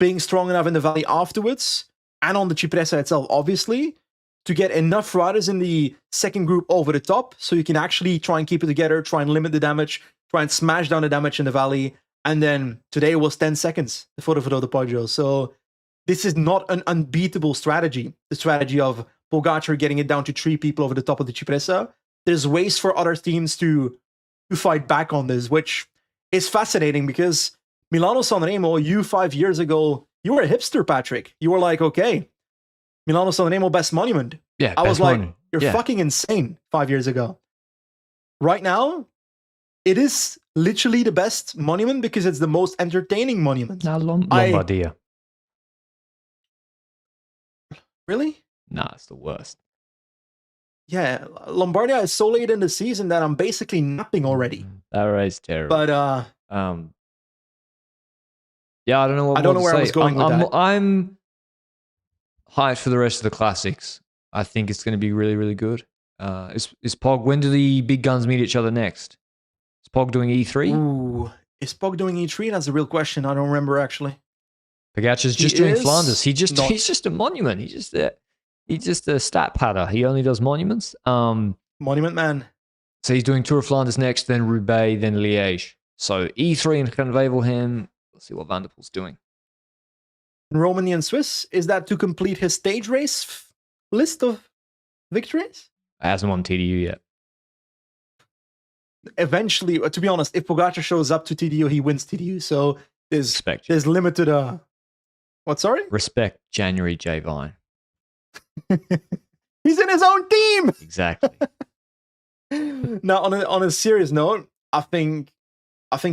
Speaker 2: being strong enough in the valley afterwards and on the Cipressa itself, obviously, to get enough riders in the second group over the top so you can actually try and keep it together, try and limit the damage, try and smash down the damage in the valley. And then today was 10 seconds for the Poggio. So this is not an unbeatable strategy. The strategy of Pogačar getting it down to 3 people over the top of the Cipressa. There's ways for other teams to fight back on this, which is fascinating because Milano-Sanremo, you 5 years ago, you were a hipster, Patrick. You were like, okay, Milano-Sanremo best monument.
Speaker 1: Yeah,
Speaker 2: I was like, you're
Speaker 1: yeah.
Speaker 2: fucking insane 5 years ago. Right now, it is literally the best monument because it's the most entertaining monument.
Speaker 1: Nah, Lombardia.
Speaker 2: Really?
Speaker 1: Nah, it's the worst.
Speaker 2: Yeah, Lombardia is so late in the season that I'm basically napping already.
Speaker 1: That race terrible.
Speaker 2: But
Speaker 1: yeah, I don't know what
Speaker 2: I don't know where
Speaker 1: say.
Speaker 2: I was going with that.
Speaker 1: I'm hyped for the rest of the classics. I think it's going to be really, really good. Is Pog? When do the big guns meet each other next? Is Pog doing E3?
Speaker 2: Ooh, is Pog doing E3? That's a real question. I don't remember actually.
Speaker 1: Pogačar's just doing Flanders. He's just a monument. He's just a stat padder. He only does monuments.
Speaker 2: Monument man.
Speaker 1: So he's doing Tour of Flanders next, then Roubaix, then Liège. So E3 and Gaan Wevelgem. Let's see what Van der Poel's doing.
Speaker 2: Romani and Swiss, is that to complete his stage race list of victories?
Speaker 1: Hasn't won TDU yet.
Speaker 2: Eventually, to be honest, if Pogačar shows up to TDU, he wins TDU. So there's limited... what, sorry?
Speaker 1: Respect January J. Vine.
Speaker 2: He's in his own team!
Speaker 1: Exactly.
Speaker 2: Now, on a serious note, I think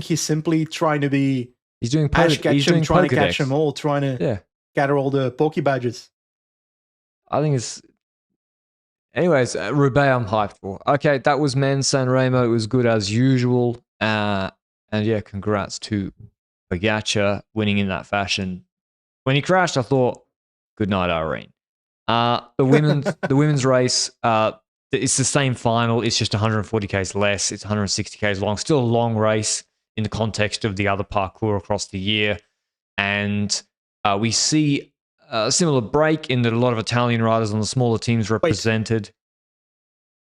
Speaker 2: he's simply trying to be...
Speaker 1: He's doing
Speaker 2: trying to catch them all, trying to gather all the Poke badges.
Speaker 1: I think it's... Anyways, Roubaix I'm hyped for. Okay, that was men's Sanremo. It was good as usual. And yeah, congrats to Pogačar winning in that fashion. When he crashed, I thought, good night, Irene. The women's race, it's the same final. It's just 140 k's less. It's 160 k's long. Still a long race. in the context of the other parkour across the year. And we see a similar break in that a lot of Italian riders on the smaller teams represented.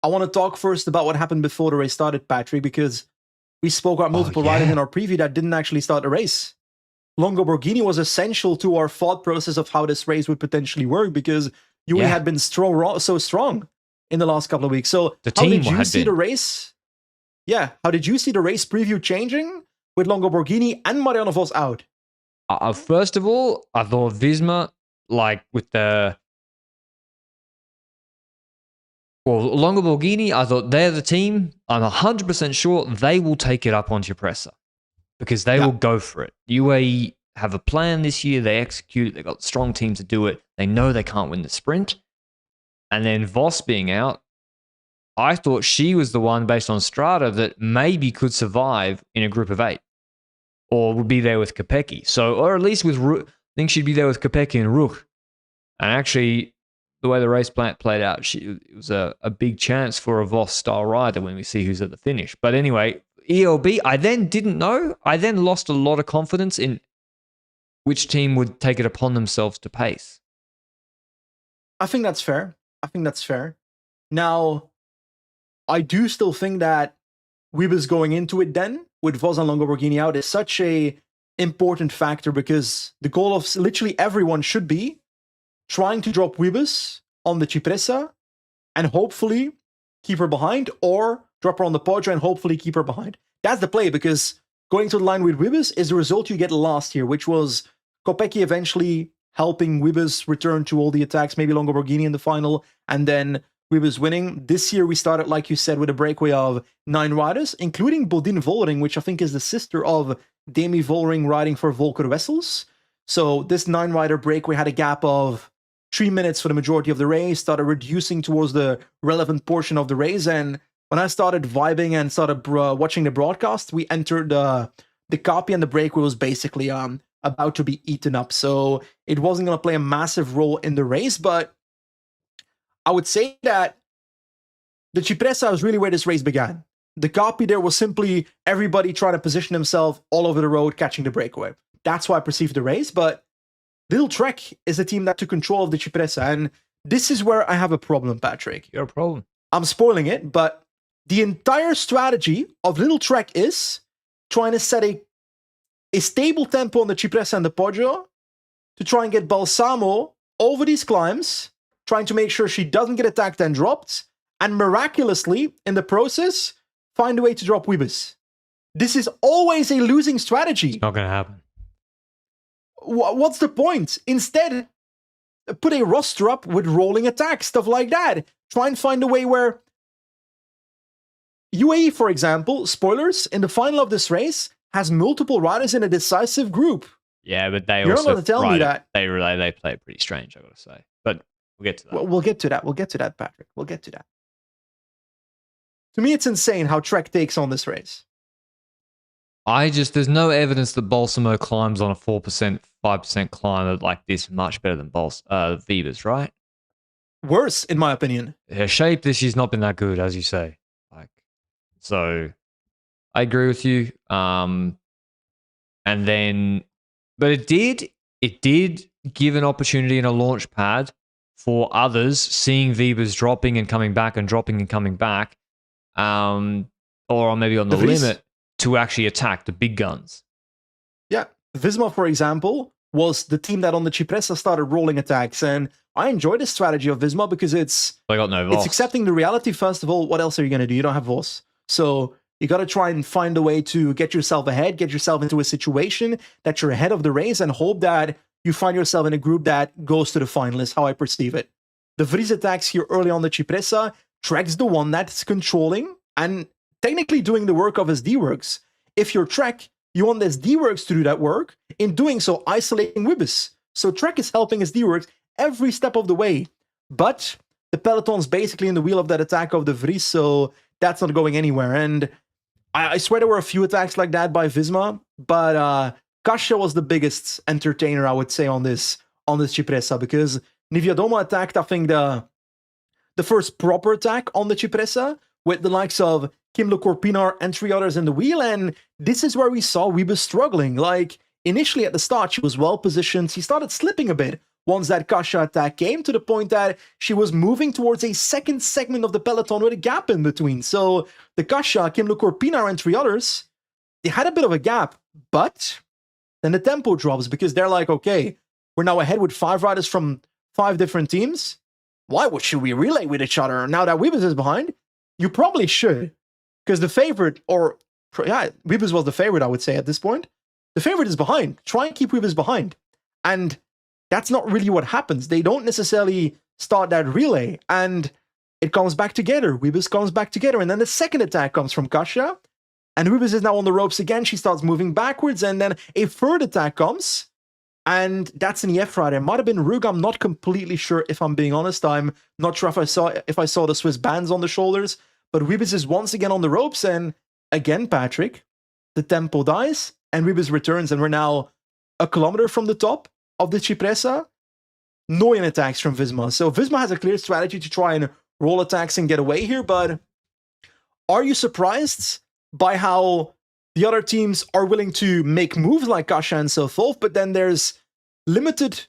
Speaker 2: I want to talk first about what happened before the race started, Patrick, because we spoke about multiple riders in our preview that didn't actually start the race. Longo Borghini was essential to our thought process of how this race would potentially work because UE had been so strong in the last couple of weeks. So how did you see the race? Yeah, how did you see the race preview changing with Longo Borghini and Mariano Vos out?
Speaker 1: First of all, I thought Visma, like with the... Well, Longo Borghini, I thought they're the team. I'm 100% sure they will take it up on Cipressa because they will go for it. UAE have a plan this year. They execute it. They've got a strong team to do it. They know they can't win the sprint. And then Vos being out, I thought she was the one based on Strata that maybe could survive in a group of 8 or would be there with Kopecky. So, or at least with I think she'd be there with Kopecky and Ruch. And actually, the way the race played out, it was a big chance for a Vos-style rider when we see who's at the finish. But anyway, ELB, I then didn't know. I then lost a lot of confidence in which team would take it upon themselves to pace.
Speaker 2: I think that's fair. Now, I do still think that Wiebes going into it then, with Vos and Longo Borghini out, is such a important factor because the goal of literally everyone should be trying to drop Wiebes on the Cipressa and hopefully keep her behind, or drop her on the Poggio and hopefully keep her behind. That's the play, because going to the line with Wiebes is the result you get last year, which was Kopecky eventually helping Wiebes return to all the attacks, maybe Longo Borghini in the final, and then Wiebes winning. This year we started, like you said, with a breakaway of 9 riders, including Bodine Vollering, which I think is the sister of Demi Vollering riding for Volker Wessels. So this 9-rider breakaway had a gap of 3 minutes for the majority of the race, started reducing towards the relevant portion of the race. And when I started vibing and started watching the broadcast, we entered the copy, and the breakaway was basically about to be eaten up. So it wasn't going to play a massive role in the race, but I would say that the Cipressa was really where this race began. The copy there was simply everybody trying to position himself all over the road, catching the breakaway. That's how I perceived the race, but Little Trek is the team that took control of the Cipressa, and this is where I have a problem, Patrick.
Speaker 1: You're a problem.
Speaker 2: I'm spoiling it, but the entire strategy of Little Trek is trying to set a stable tempo on the Cipressa and the Poggio to try and get Balsamo over these climbs, trying to make sure she doesn't get attacked and dropped, and miraculously, in the process, find a way to drop Wiebes. This is always a losing strategy.
Speaker 1: It's not going to happen.
Speaker 2: What's the point? Instead, put a roster up with rolling attacks, stuff like that. Try and find a way where UAE, for example, spoilers, in the final of this race, has multiple riders in a decisive group.
Speaker 1: Yeah, but they
Speaker 2: You're
Speaker 1: also...
Speaker 2: not going to tell me that.
Speaker 1: They play it pretty strange, I've got to say. But we'll get to that.
Speaker 2: We'll get to that. We'll get to that, Patrick. We'll get to that. To me, it's insane how Trek takes on this race.
Speaker 1: There's no evidence that Balsamo climbs on a 4%, 5% climb like this much better than Wiebes, right?
Speaker 2: Worse, in my opinion.
Speaker 1: Her shape this year's not been that good, as you say. So I agree with you. But it did give an opportunity in a launch pad for others, seeing Wiebes dropping and coming back and dropping and coming back, or maybe on the limit, to actually attack the big guns.
Speaker 2: Yeah. Visma, for example, was the team that on the Cipressa started rolling attacks, and I enjoy this strategy of Visma because
Speaker 1: They got no Vos.
Speaker 2: It's accepting the reality. First of all, what else are you going to do? You don't have Vos. So you got to try and find a way to get yourself ahead, get yourself into a situation that you're ahead of the race, and hope that you find yourself in a group that goes to the final, is how I perceive it. The Vries attacks here early on the Cipressa. Trek's the one that's controlling and technically doing the work of his D-Works. If you're Trek, you want his D-Works to do that work, in doing so isolating Wiebes. So Trek is helping his D-Works every step of the way. But the peloton's basically in the wheel of that attack of the Vries, so that's not going anywhere. And I swear there were a few attacks like that by Visma, but Kasia was the biggest entertainer, I would say, on this Cipressa, because Niewiadoma attacked, I think, the first proper attack on the Cipressa, with the likes of Kim Lecourt-Pinar, and 3 others in the wheel. And this is where we saw Wiebes struggling. Like, initially at the start, she was well positioned. She started slipping a bit once that Kasia attack came, to the point that she was moving towards a second segment of the peloton with a gap in between. So the Kasia, Kim Lecourt-Pinar, and 3 others, they had a bit of a gap. But then the tempo drops because they're like, okay, we're now ahead with 5 riders from 5 different teams. Why should we relay with each other now that Wiebes is behind? You probably should. Because the favorite, Wiebes was the favorite, I would say, at this point. The favorite is behind. Try and keep Wiebes behind. And that's not really what happens. They don't necessarily start that relay. And it comes back together. Wiebes comes back together. And then the second attack comes from Kasia. And Wiebes is now on the ropes again. She starts moving backwards. And then a third attack comes. And that's an EF rider. It might have been Rug. I'm not completely sure, if I'm being honest. I'm not sure if I saw the Swiss bands on the shoulders. But Wiebes is once again on the ropes. And again, Patrick, the tempo dies. And Wiebes returns. And we're now a kilometer from the top of the Cipressa. No in attacks from Visma. So Visma has a clear strategy to try and roll attacks and get away here. But are you surprised by how the other teams are willing to make moves like Kasia and so forth, but then there's limited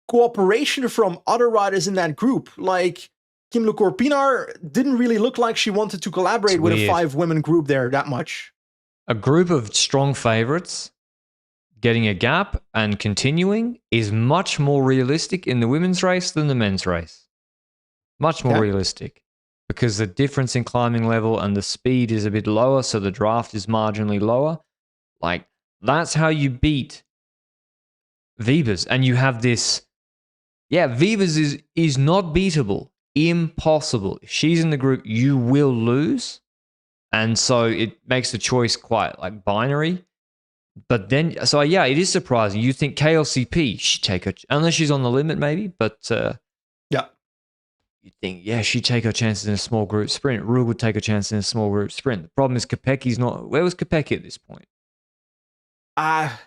Speaker 2: cooperation from other riders in that group? Like, Kim Lecourt-Pinar didn't really look like she wanted to collaborate with a 5-women group there that much.
Speaker 1: A group of strong favorites getting a gap and continuing is much more realistic in the women's race than the men's race. Much more realistic. Because the difference in climbing level and the speed is a bit lower, so the draft is marginally lower. Like, that's how you beat Wiebes. And you have this... Yeah, Wiebes is not beatable. Impossible. If she's in the group, you will lose. And so it makes the choice quite, like, binary. But then... So, yeah, it is surprising. You think KLCP, she'd take her... Unless she's on the limit, maybe. But... You'd think, yeah, she'd take her chances in a small group sprint. Rug would take her chances in a small group sprint. The problem is Kopecki's not... Where was Kopecky at this point?
Speaker 2: I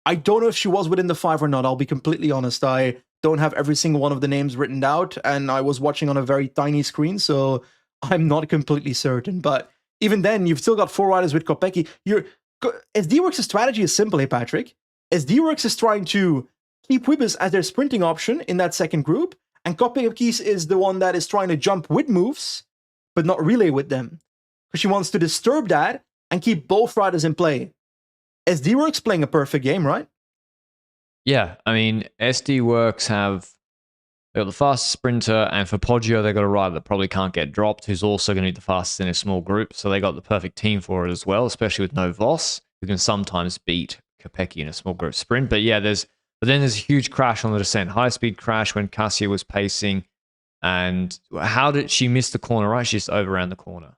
Speaker 2: don't know if she was within the 5 or not. I'll be completely honest. I don't have every single one of the names written out, and I was watching on a very tiny screen, so I'm not completely certain. But even then, you've still got 4 riders with Kopecky. SD-Works' strategy is simple, Patrick. SD-Works is trying to keep Wiebes as their sprinting option in that second group, and Kopecky is the one that is trying to jump with moves, but not relay with them. Because she wants to disturb that and keep both riders in play. SD-Works playing a perfect game, right?
Speaker 1: Yeah, I mean, SD-Works they got the fastest sprinter, and for Poggio, they got a rider that probably can't get dropped, who's also going to be the fastest in a small group. So they got the perfect team for it as well, especially with no Voss, who can sometimes beat Kopecky in a small group sprint. But yeah, But then there's a huge crash on the descent, high-speed crash when Kasia was pacing. And how did she miss the corner, right? She just overran the corner.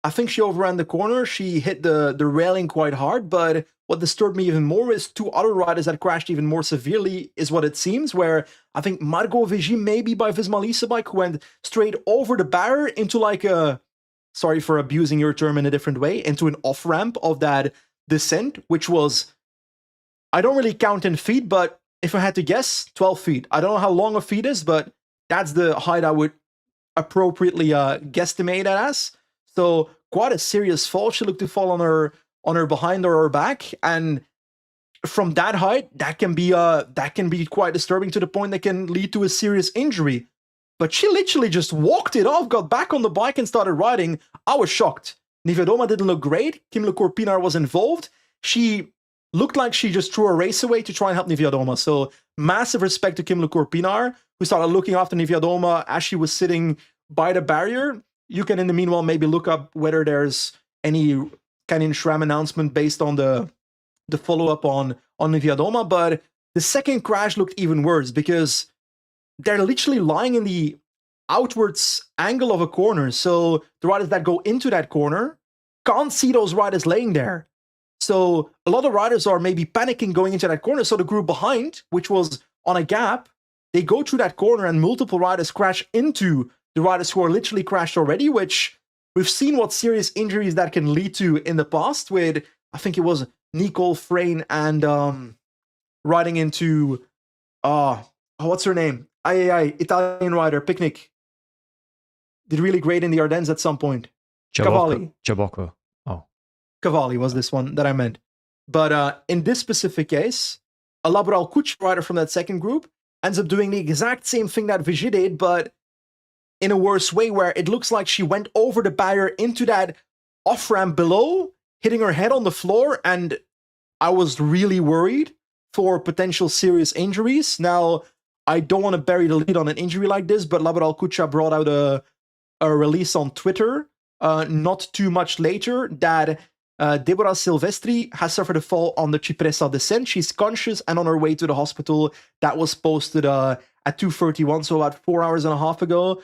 Speaker 2: I think she overran the corner. She hit the railing quite hard, but what disturbed me even more is 2 other riders that crashed even more severely, is what it seems, where I think Margot Vigie, maybe by Visma Lease bike, went straight over the barrier into like a, sorry for abusing your term in a different way, into an off-ramp of that descent, which was... I don't really count in feet, but if I had to guess, 12 feet. I don't know how long a feet is, but that's the height I would appropriately guesstimate it as. So quite a serious fall. She looked to fall on her behind or her back, and from that height, that can be quite disturbing, to the point that can lead to a serious injury. But she literally just walked it off, got back on the bike, and started riding. I was shocked. Niewiadoma didn't look great. Kim Lecourt-Pinar was involved. She looked like she just threw a race away to try and help Niewiadoma. So massive respect to Kim Lecourt-Pinar, who started looking after Niewiadoma as she was sitting by the barrier. You can, in the meanwhile, maybe look up whether there's any Canyon SRAM announcement based on the follow-up on Niewiadoma. But the second crash looked even worse, because they're literally lying in the outwards angle of a corner. So the riders that go into that corner can't see those riders laying there. So a lot of riders are maybe panicking going into that corner. So the group behind, which was on a gap, they go through that corner, and multiple riders crash into the riders who are literally crashed already, which we've seen what serious injuries that can lead to in the past with, I think it was Nicole Frayne and riding into, what's her name? Italian rider, Picnic. Did really great in the Ardennes at some point. Cavalli.
Speaker 1: Chabocco. Oh.
Speaker 2: Cavalli was this one that I meant. But in this specific case, a Laboral Kuch rider from that second group ends up doing the exact same thing that Vigier did, but in a worse way, where it looks like she went over the barrier into that off-ramp below, hitting her head on the floor, and I was really worried for potential serious injuries. Now, I don't want to bury the lead on an injury like this, but Laboral Kucha brought out a release on Twitter not too much later that Deborah Silvestri has suffered a fall on the Cipressa descent. She's conscious and on her way to the hospital. That was posted at 2:31, so about 4 hours and a half ago,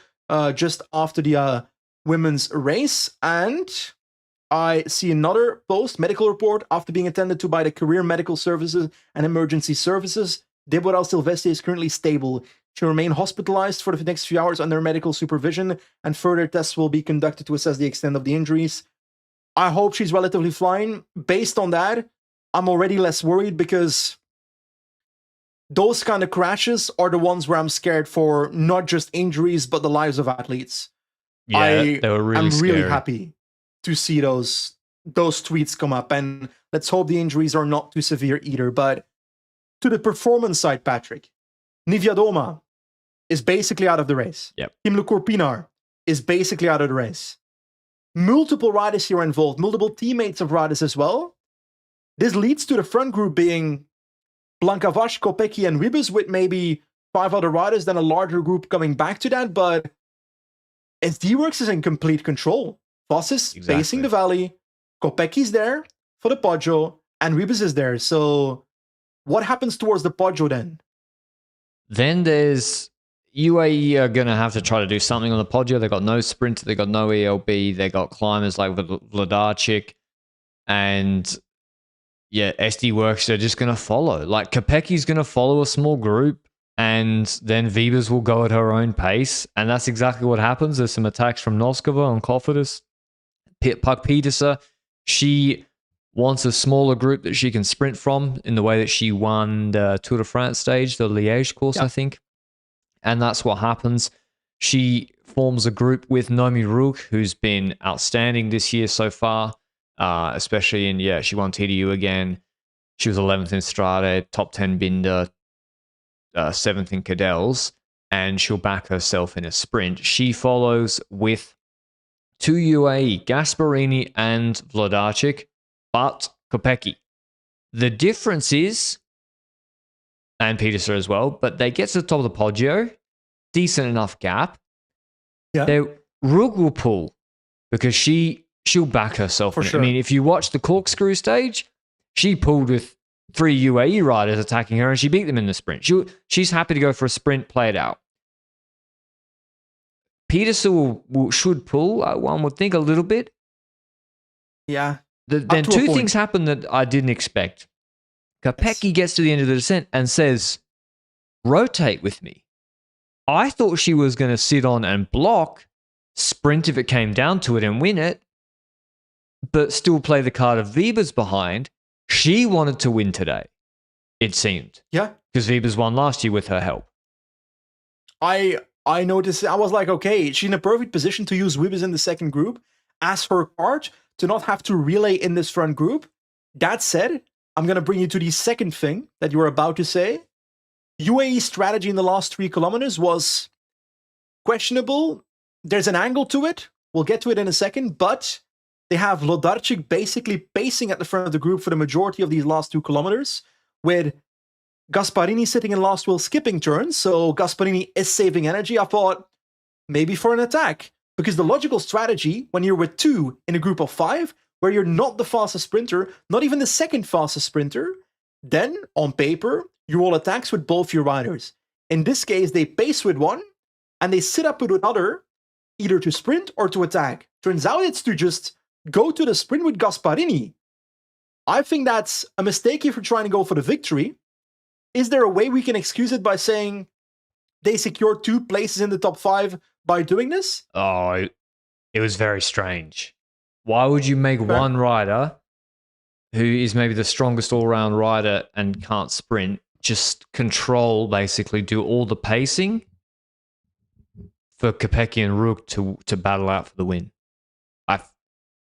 Speaker 2: just after the women's race. And I see another post, medical report, after being attended to by the Career Medical Services and Emergency Services. Deborah Silvestri is currently stable. She'll remain hospitalized for the next few hours under medical supervision, and further tests will be conducted to assess the extent of the injuries. I hope she's relatively fine. Based on that, I'm already less worried, because those kind of crashes are the ones where I'm scared for not just injuries, but the lives of athletes.
Speaker 1: Yeah, they were really scary.
Speaker 2: I'm really happy to see those tweets come up, and let's hope the injuries are not too severe either. But to the performance side, Patrick, Niviadoma is basically out of the race.
Speaker 1: Yep.
Speaker 2: Kim Lecourt-Pinard is basically out of the race. Multiple riders here involved, multiple teammates of riders as well. This leads to the front group being Blancavash, Kopecky, and Wiebes, with maybe 5 other riders, then a larger group coming back to that. But SD Works is in complete control. Voss is facing the valley, Kopecky's there for the Poggio, and Wiebes is there. So what happens towards the Poggio then?
Speaker 1: Then there's UAE are going to have to try to do something on the Poggio. They got no sprinter, they got no ELB, they got climbers like Vladarchik, and yeah, SD Works are just going to follow. Like, Kopecky's going to follow a small group, and then Wiebes will go at her own pace, and that's exactly what happens. There's some attacks from Noskova on Kofidis. Puck Peterser, she wants a smaller group that she can sprint from, in the way that she won the Tour de France stage, the Liège course, I think. And that's what happens. She forms a group with Nomi Rook, who's been outstanding this year so far, especially in, she won TDU again. She was 11th in Strade, top 10 Binder, 7th in Cadels, and she'll back herself in a sprint. She follows with 2 UAE, Gasparini and Vladarchik, but Kopecky. The difference is, and Peterser as well, but they get to the top of the Poggio, decent enough gap. Yeah. Rug will pull, because she'll back herself. For sure. I mean, if you watch the corkscrew stage, she pulled with 3 UAE riders attacking her, and she beat them in the sprint. She's happy to go for a sprint, play it out. Peterser should pull, one would think, a little bit.
Speaker 2: Yeah.
Speaker 1: Then 2 things happen that I didn't expect. Kopecky gets to the end of the descent and says, rotate with me. I thought she was going to sit on and block, sprint if it came down to it and win it, but still play the card of Wiebes behind. She wanted to win today, it seemed.
Speaker 2: Yeah.
Speaker 1: Because Wiebes won last year with her help.
Speaker 2: I noticed, I was like, okay, she's in a perfect position to use Wiebes in the second group as her card to not have to relay in this front group. That said, I'm going to bring you to the second thing that you were about to say. UAE's strategy in the last 3 kilometers was questionable. There's an angle to it. We'll get to it in a second, but they have Lodarchik basically pacing at the front of the group for the majority of these last 2 kilometers, with Gasparini sitting in last while skipping turns, so Gasparini is saving energy. I thought, maybe for an attack, because the logical strategy, when you're with 2 in a group of 5, where you're not the fastest sprinter, not even the second fastest sprinter, then, on paper, you roll attacks with both your riders. In this case, they pace with one, and they sit up with another, either to sprint or to attack. Turns out it's to just go to the sprint with Gasparini. I think that's a mistake if you're trying to go for the victory. Is there a way we can excuse it by saying they secured 2 places in the top 5 by doing this?
Speaker 1: Oh, it was very strange. Why would you make one rider who is maybe the strongest all-round rider and can't sprint just control, basically do all the pacing for Kopecky and Rook to battle out for the win?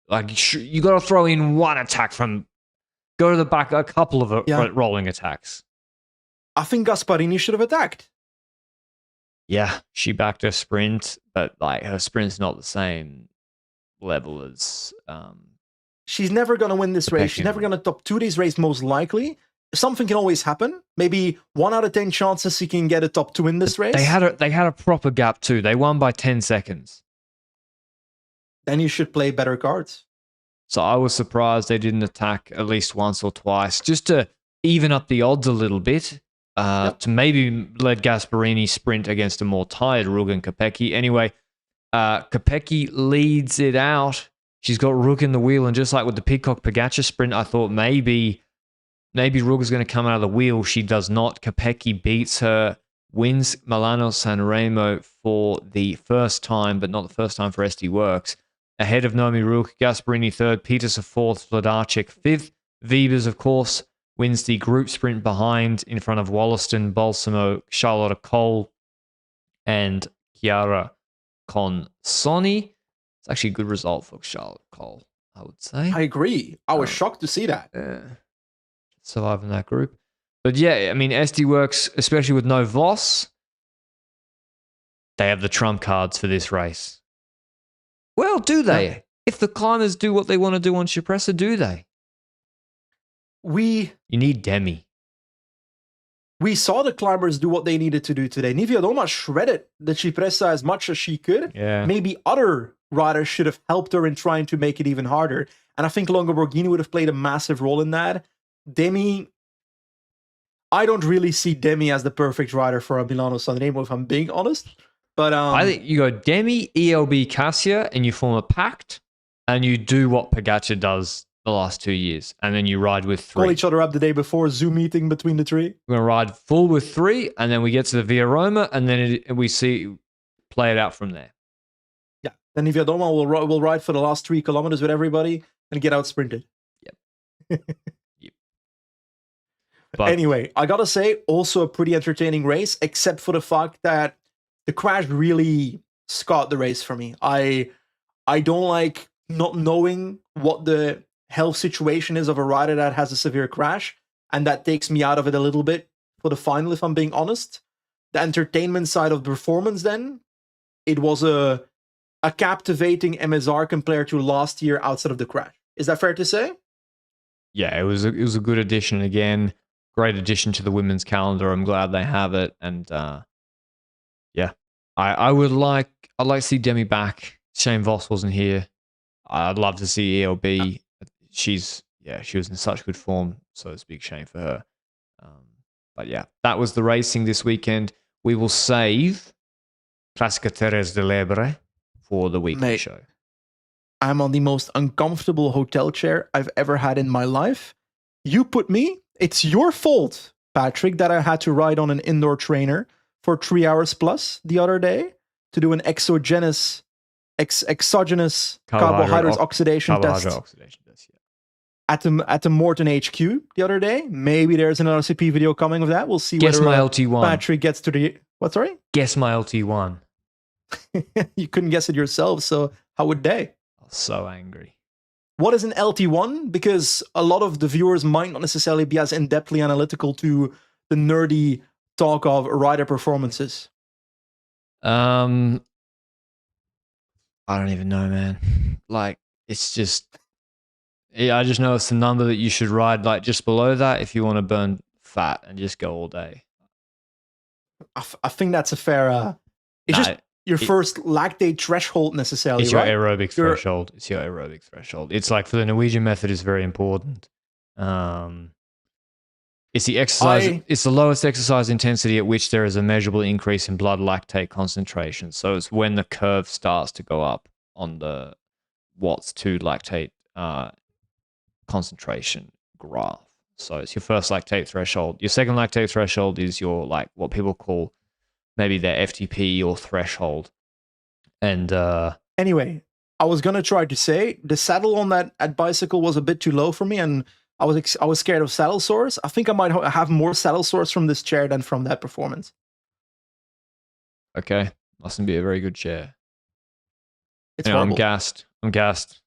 Speaker 1: Like you got to throw in one attack from, go to the back, a couple of rolling attacks.
Speaker 2: I think Gasparini should have attacked.
Speaker 1: Yeah, she backed her sprint, but like her sprint's not the same level as.
Speaker 2: She's never going to win this race. She's never going to top 2 this race, most likely. Something can always happen. Maybe 1 out of 10 chances she can get a top 2 in this race.
Speaker 1: They had a proper gap too. They won by 10 seconds.
Speaker 2: Then you should play better cards.
Speaker 1: So I was surprised they didn't attack at least once or twice, just to even up the odds a little bit. To maybe let Gasparini sprint against a more tired Rug and Kopecky. Anyway, Kopecky leads it out. She's got Rug in the wheel, and just like with the Pidcock Pogačar sprint, I thought maybe Rug is going to come out of the wheel. She does not. Kopecky beats her, wins Milano Sanremo for the first time, but not the first time for SD Works. Ahead of Naomi Rug, Gasparini third, Peters fourth, Vladarchik fifth. Wiebes, of course, wins the group sprint behind in front of Wollaston, Balsamo, Charlotte Cole, and Chiara Consoni. It's actually a good result for Charlotte Cole, I would say.
Speaker 2: I agree. I was shocked to see that.
Speaker 1: Surviving that group. But yeah, I mean, SD Works, especially with no Voss, they have the trump cards for this race. Well, do they? Yeah. If the climbers do what they want to do on Cipressa, do they? You need Demi.
Speaker 2: We saw the climbers do what they needed to do today. Niewiadoma shredded the Cipressa as much as she could.
Speaker 1: Yeah.
Speaker 2: Maybe other riders should have helped her in trying to make it even harder. And I think Longo Borghini would have played a massive role in that. Demi, I don't really see Demi as the perfect rider for a Milano Sanremo, if I'm being honest. But
Speaker 1: I think you go Demi, ELB, Cassia, and you form a pact, and you do what Pogačar does the last 2 years, and then you ride with 3.
Speaker 2: Call each other up the day before, Zoom meeting between the 3.
Speaker 1: We're going to ride full with 3, and then we get to the Via Roma, and then we play it out from there.
Speaker 2: Yeah, then Niewiadoma will ride for the last 3 kilometers with everybody and get out sprinted.
Speaker 1: Yep.
Speaker 2: But anyway, I gotta say, also a pretty entertaining race, except for the fact that the crash really scarred the race for me. I don't like not knowing what the health situation is of a rider that has a severe crash, and that takes me out of it a little bit for the final, if I'm being honest. The entertainment side of the performance, then, it was a captivating MSR compared to last year outside of the crash. Is that fair to say?
Speaker 1: Yeah, it was a good addition again. Great addition to the women's calendar. I'm glad they have it, and yeah, I'd like to see Demi back. Shane Voss wasn't here. I'd love to see ELB. She was in such good form, so it's a big shame for her. But yeah, that was the racing this weekend. We will save Classica Terres de l'Ebre for the weekly show.
Speaker 2: I'm on the most uncomfortable hotel chair I've ever had in my life. It's your fault, Patrick, that I had to ride on an indoor trainer for 3 hours plus the other day to do an exogenous carbohydrate oxidation test. At the Morton HQ the other day. Maybe there's another CP video coming of that. We'll see.
Speaker 1: Guess my LT1.
Speaker 2: Patrick gets to the... What, sorry?
Speaker 1: Guess my LT1.
Speaker 2: You couldn't guess it yourself, so how would they?
Speaker 1: I was so angry.
Speaker 2: What is an LT1? Because a lot of the viewers might not necessarily be as in-depthly analytical to the nerdy talk of rider performances.
Speaker 1: I don't even know, man. Like, it's just... I just know it's the number that you should ride, like, just below that if you want to burn fat and just go all day.
Speaker 2: I think that's a fair... Your first lactate threshold necessarily,
Speaker 1: it's
Speaker 2: right?
Speaker 1: Your aerobic threshold. It's your aerobic threshold. It's like for the Norwegian method is very important. It's the exercise. It's the lowest exercise intensity at which there is a measurable increase in blood lactate concentration. So it's when the curve starts to go up on the watts to lactate concentration graph. So it's your first lactate threshold. Your second lactate threshold is your, like, what people call maybe their FTP or threshold. And
Speaker 2: anyway, I was gonna try to say the saddle on that bicycle was a bit too low for me, and I was scared of saddle sores. I think I might have more saddle sores from this chair than from that performance.
Speaker 1: Okay, mustn't be a very good chair.
Speaker 2: It's horrible.
Speaker 1: I'm gassed.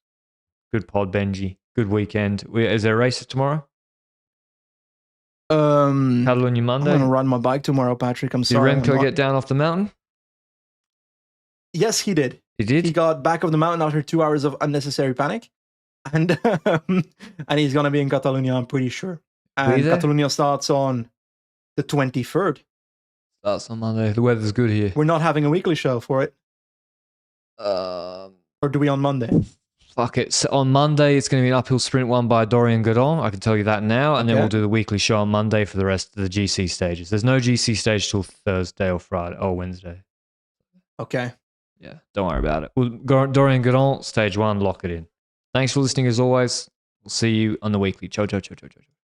Speaker 1: Good pod, Benji. Good weekend. Is there a race tomorrow? Catalonia
Speaker 2: I'm
Speaker 1: Monday.
Speaker 2: gonna run my bike tomorrow, Patrick. I'm
Speaker 1: Did
Speaker 2: sorry.
Speaker 1: Remco get down off the mountain?
Speaker 2: Yes, he did.
Speaker 1: He did?
Speaker 2: He got back of the mountain after 2 hours of unnecessary panic. And and he's gonna be in Catalonia, I'm pretty sure. And Catalonia starts on the 23rd.
Speaker 1: Starts on Monday. The weather's good here.
Speaker 2: We're not having a weekly show for it. Or do we on Monday?
Speaker 1: Fuck it. So on Monday, it's going to be an uphill sprint won by Dorian Godon. I can tell you that now. And then we'll do the weekly show on Monday for the rest of the GC stages. There's no GC stage till Thursday or Friday or Wednesday.
Speaker 2: Okay.
Speaker 1: Yeah, don't worry about it. Dorian Godon, stage 1, lock it in. Thanks for listening as always. We'll see you on the weekly. Ciao, ciao, ciao, ciao, ciao.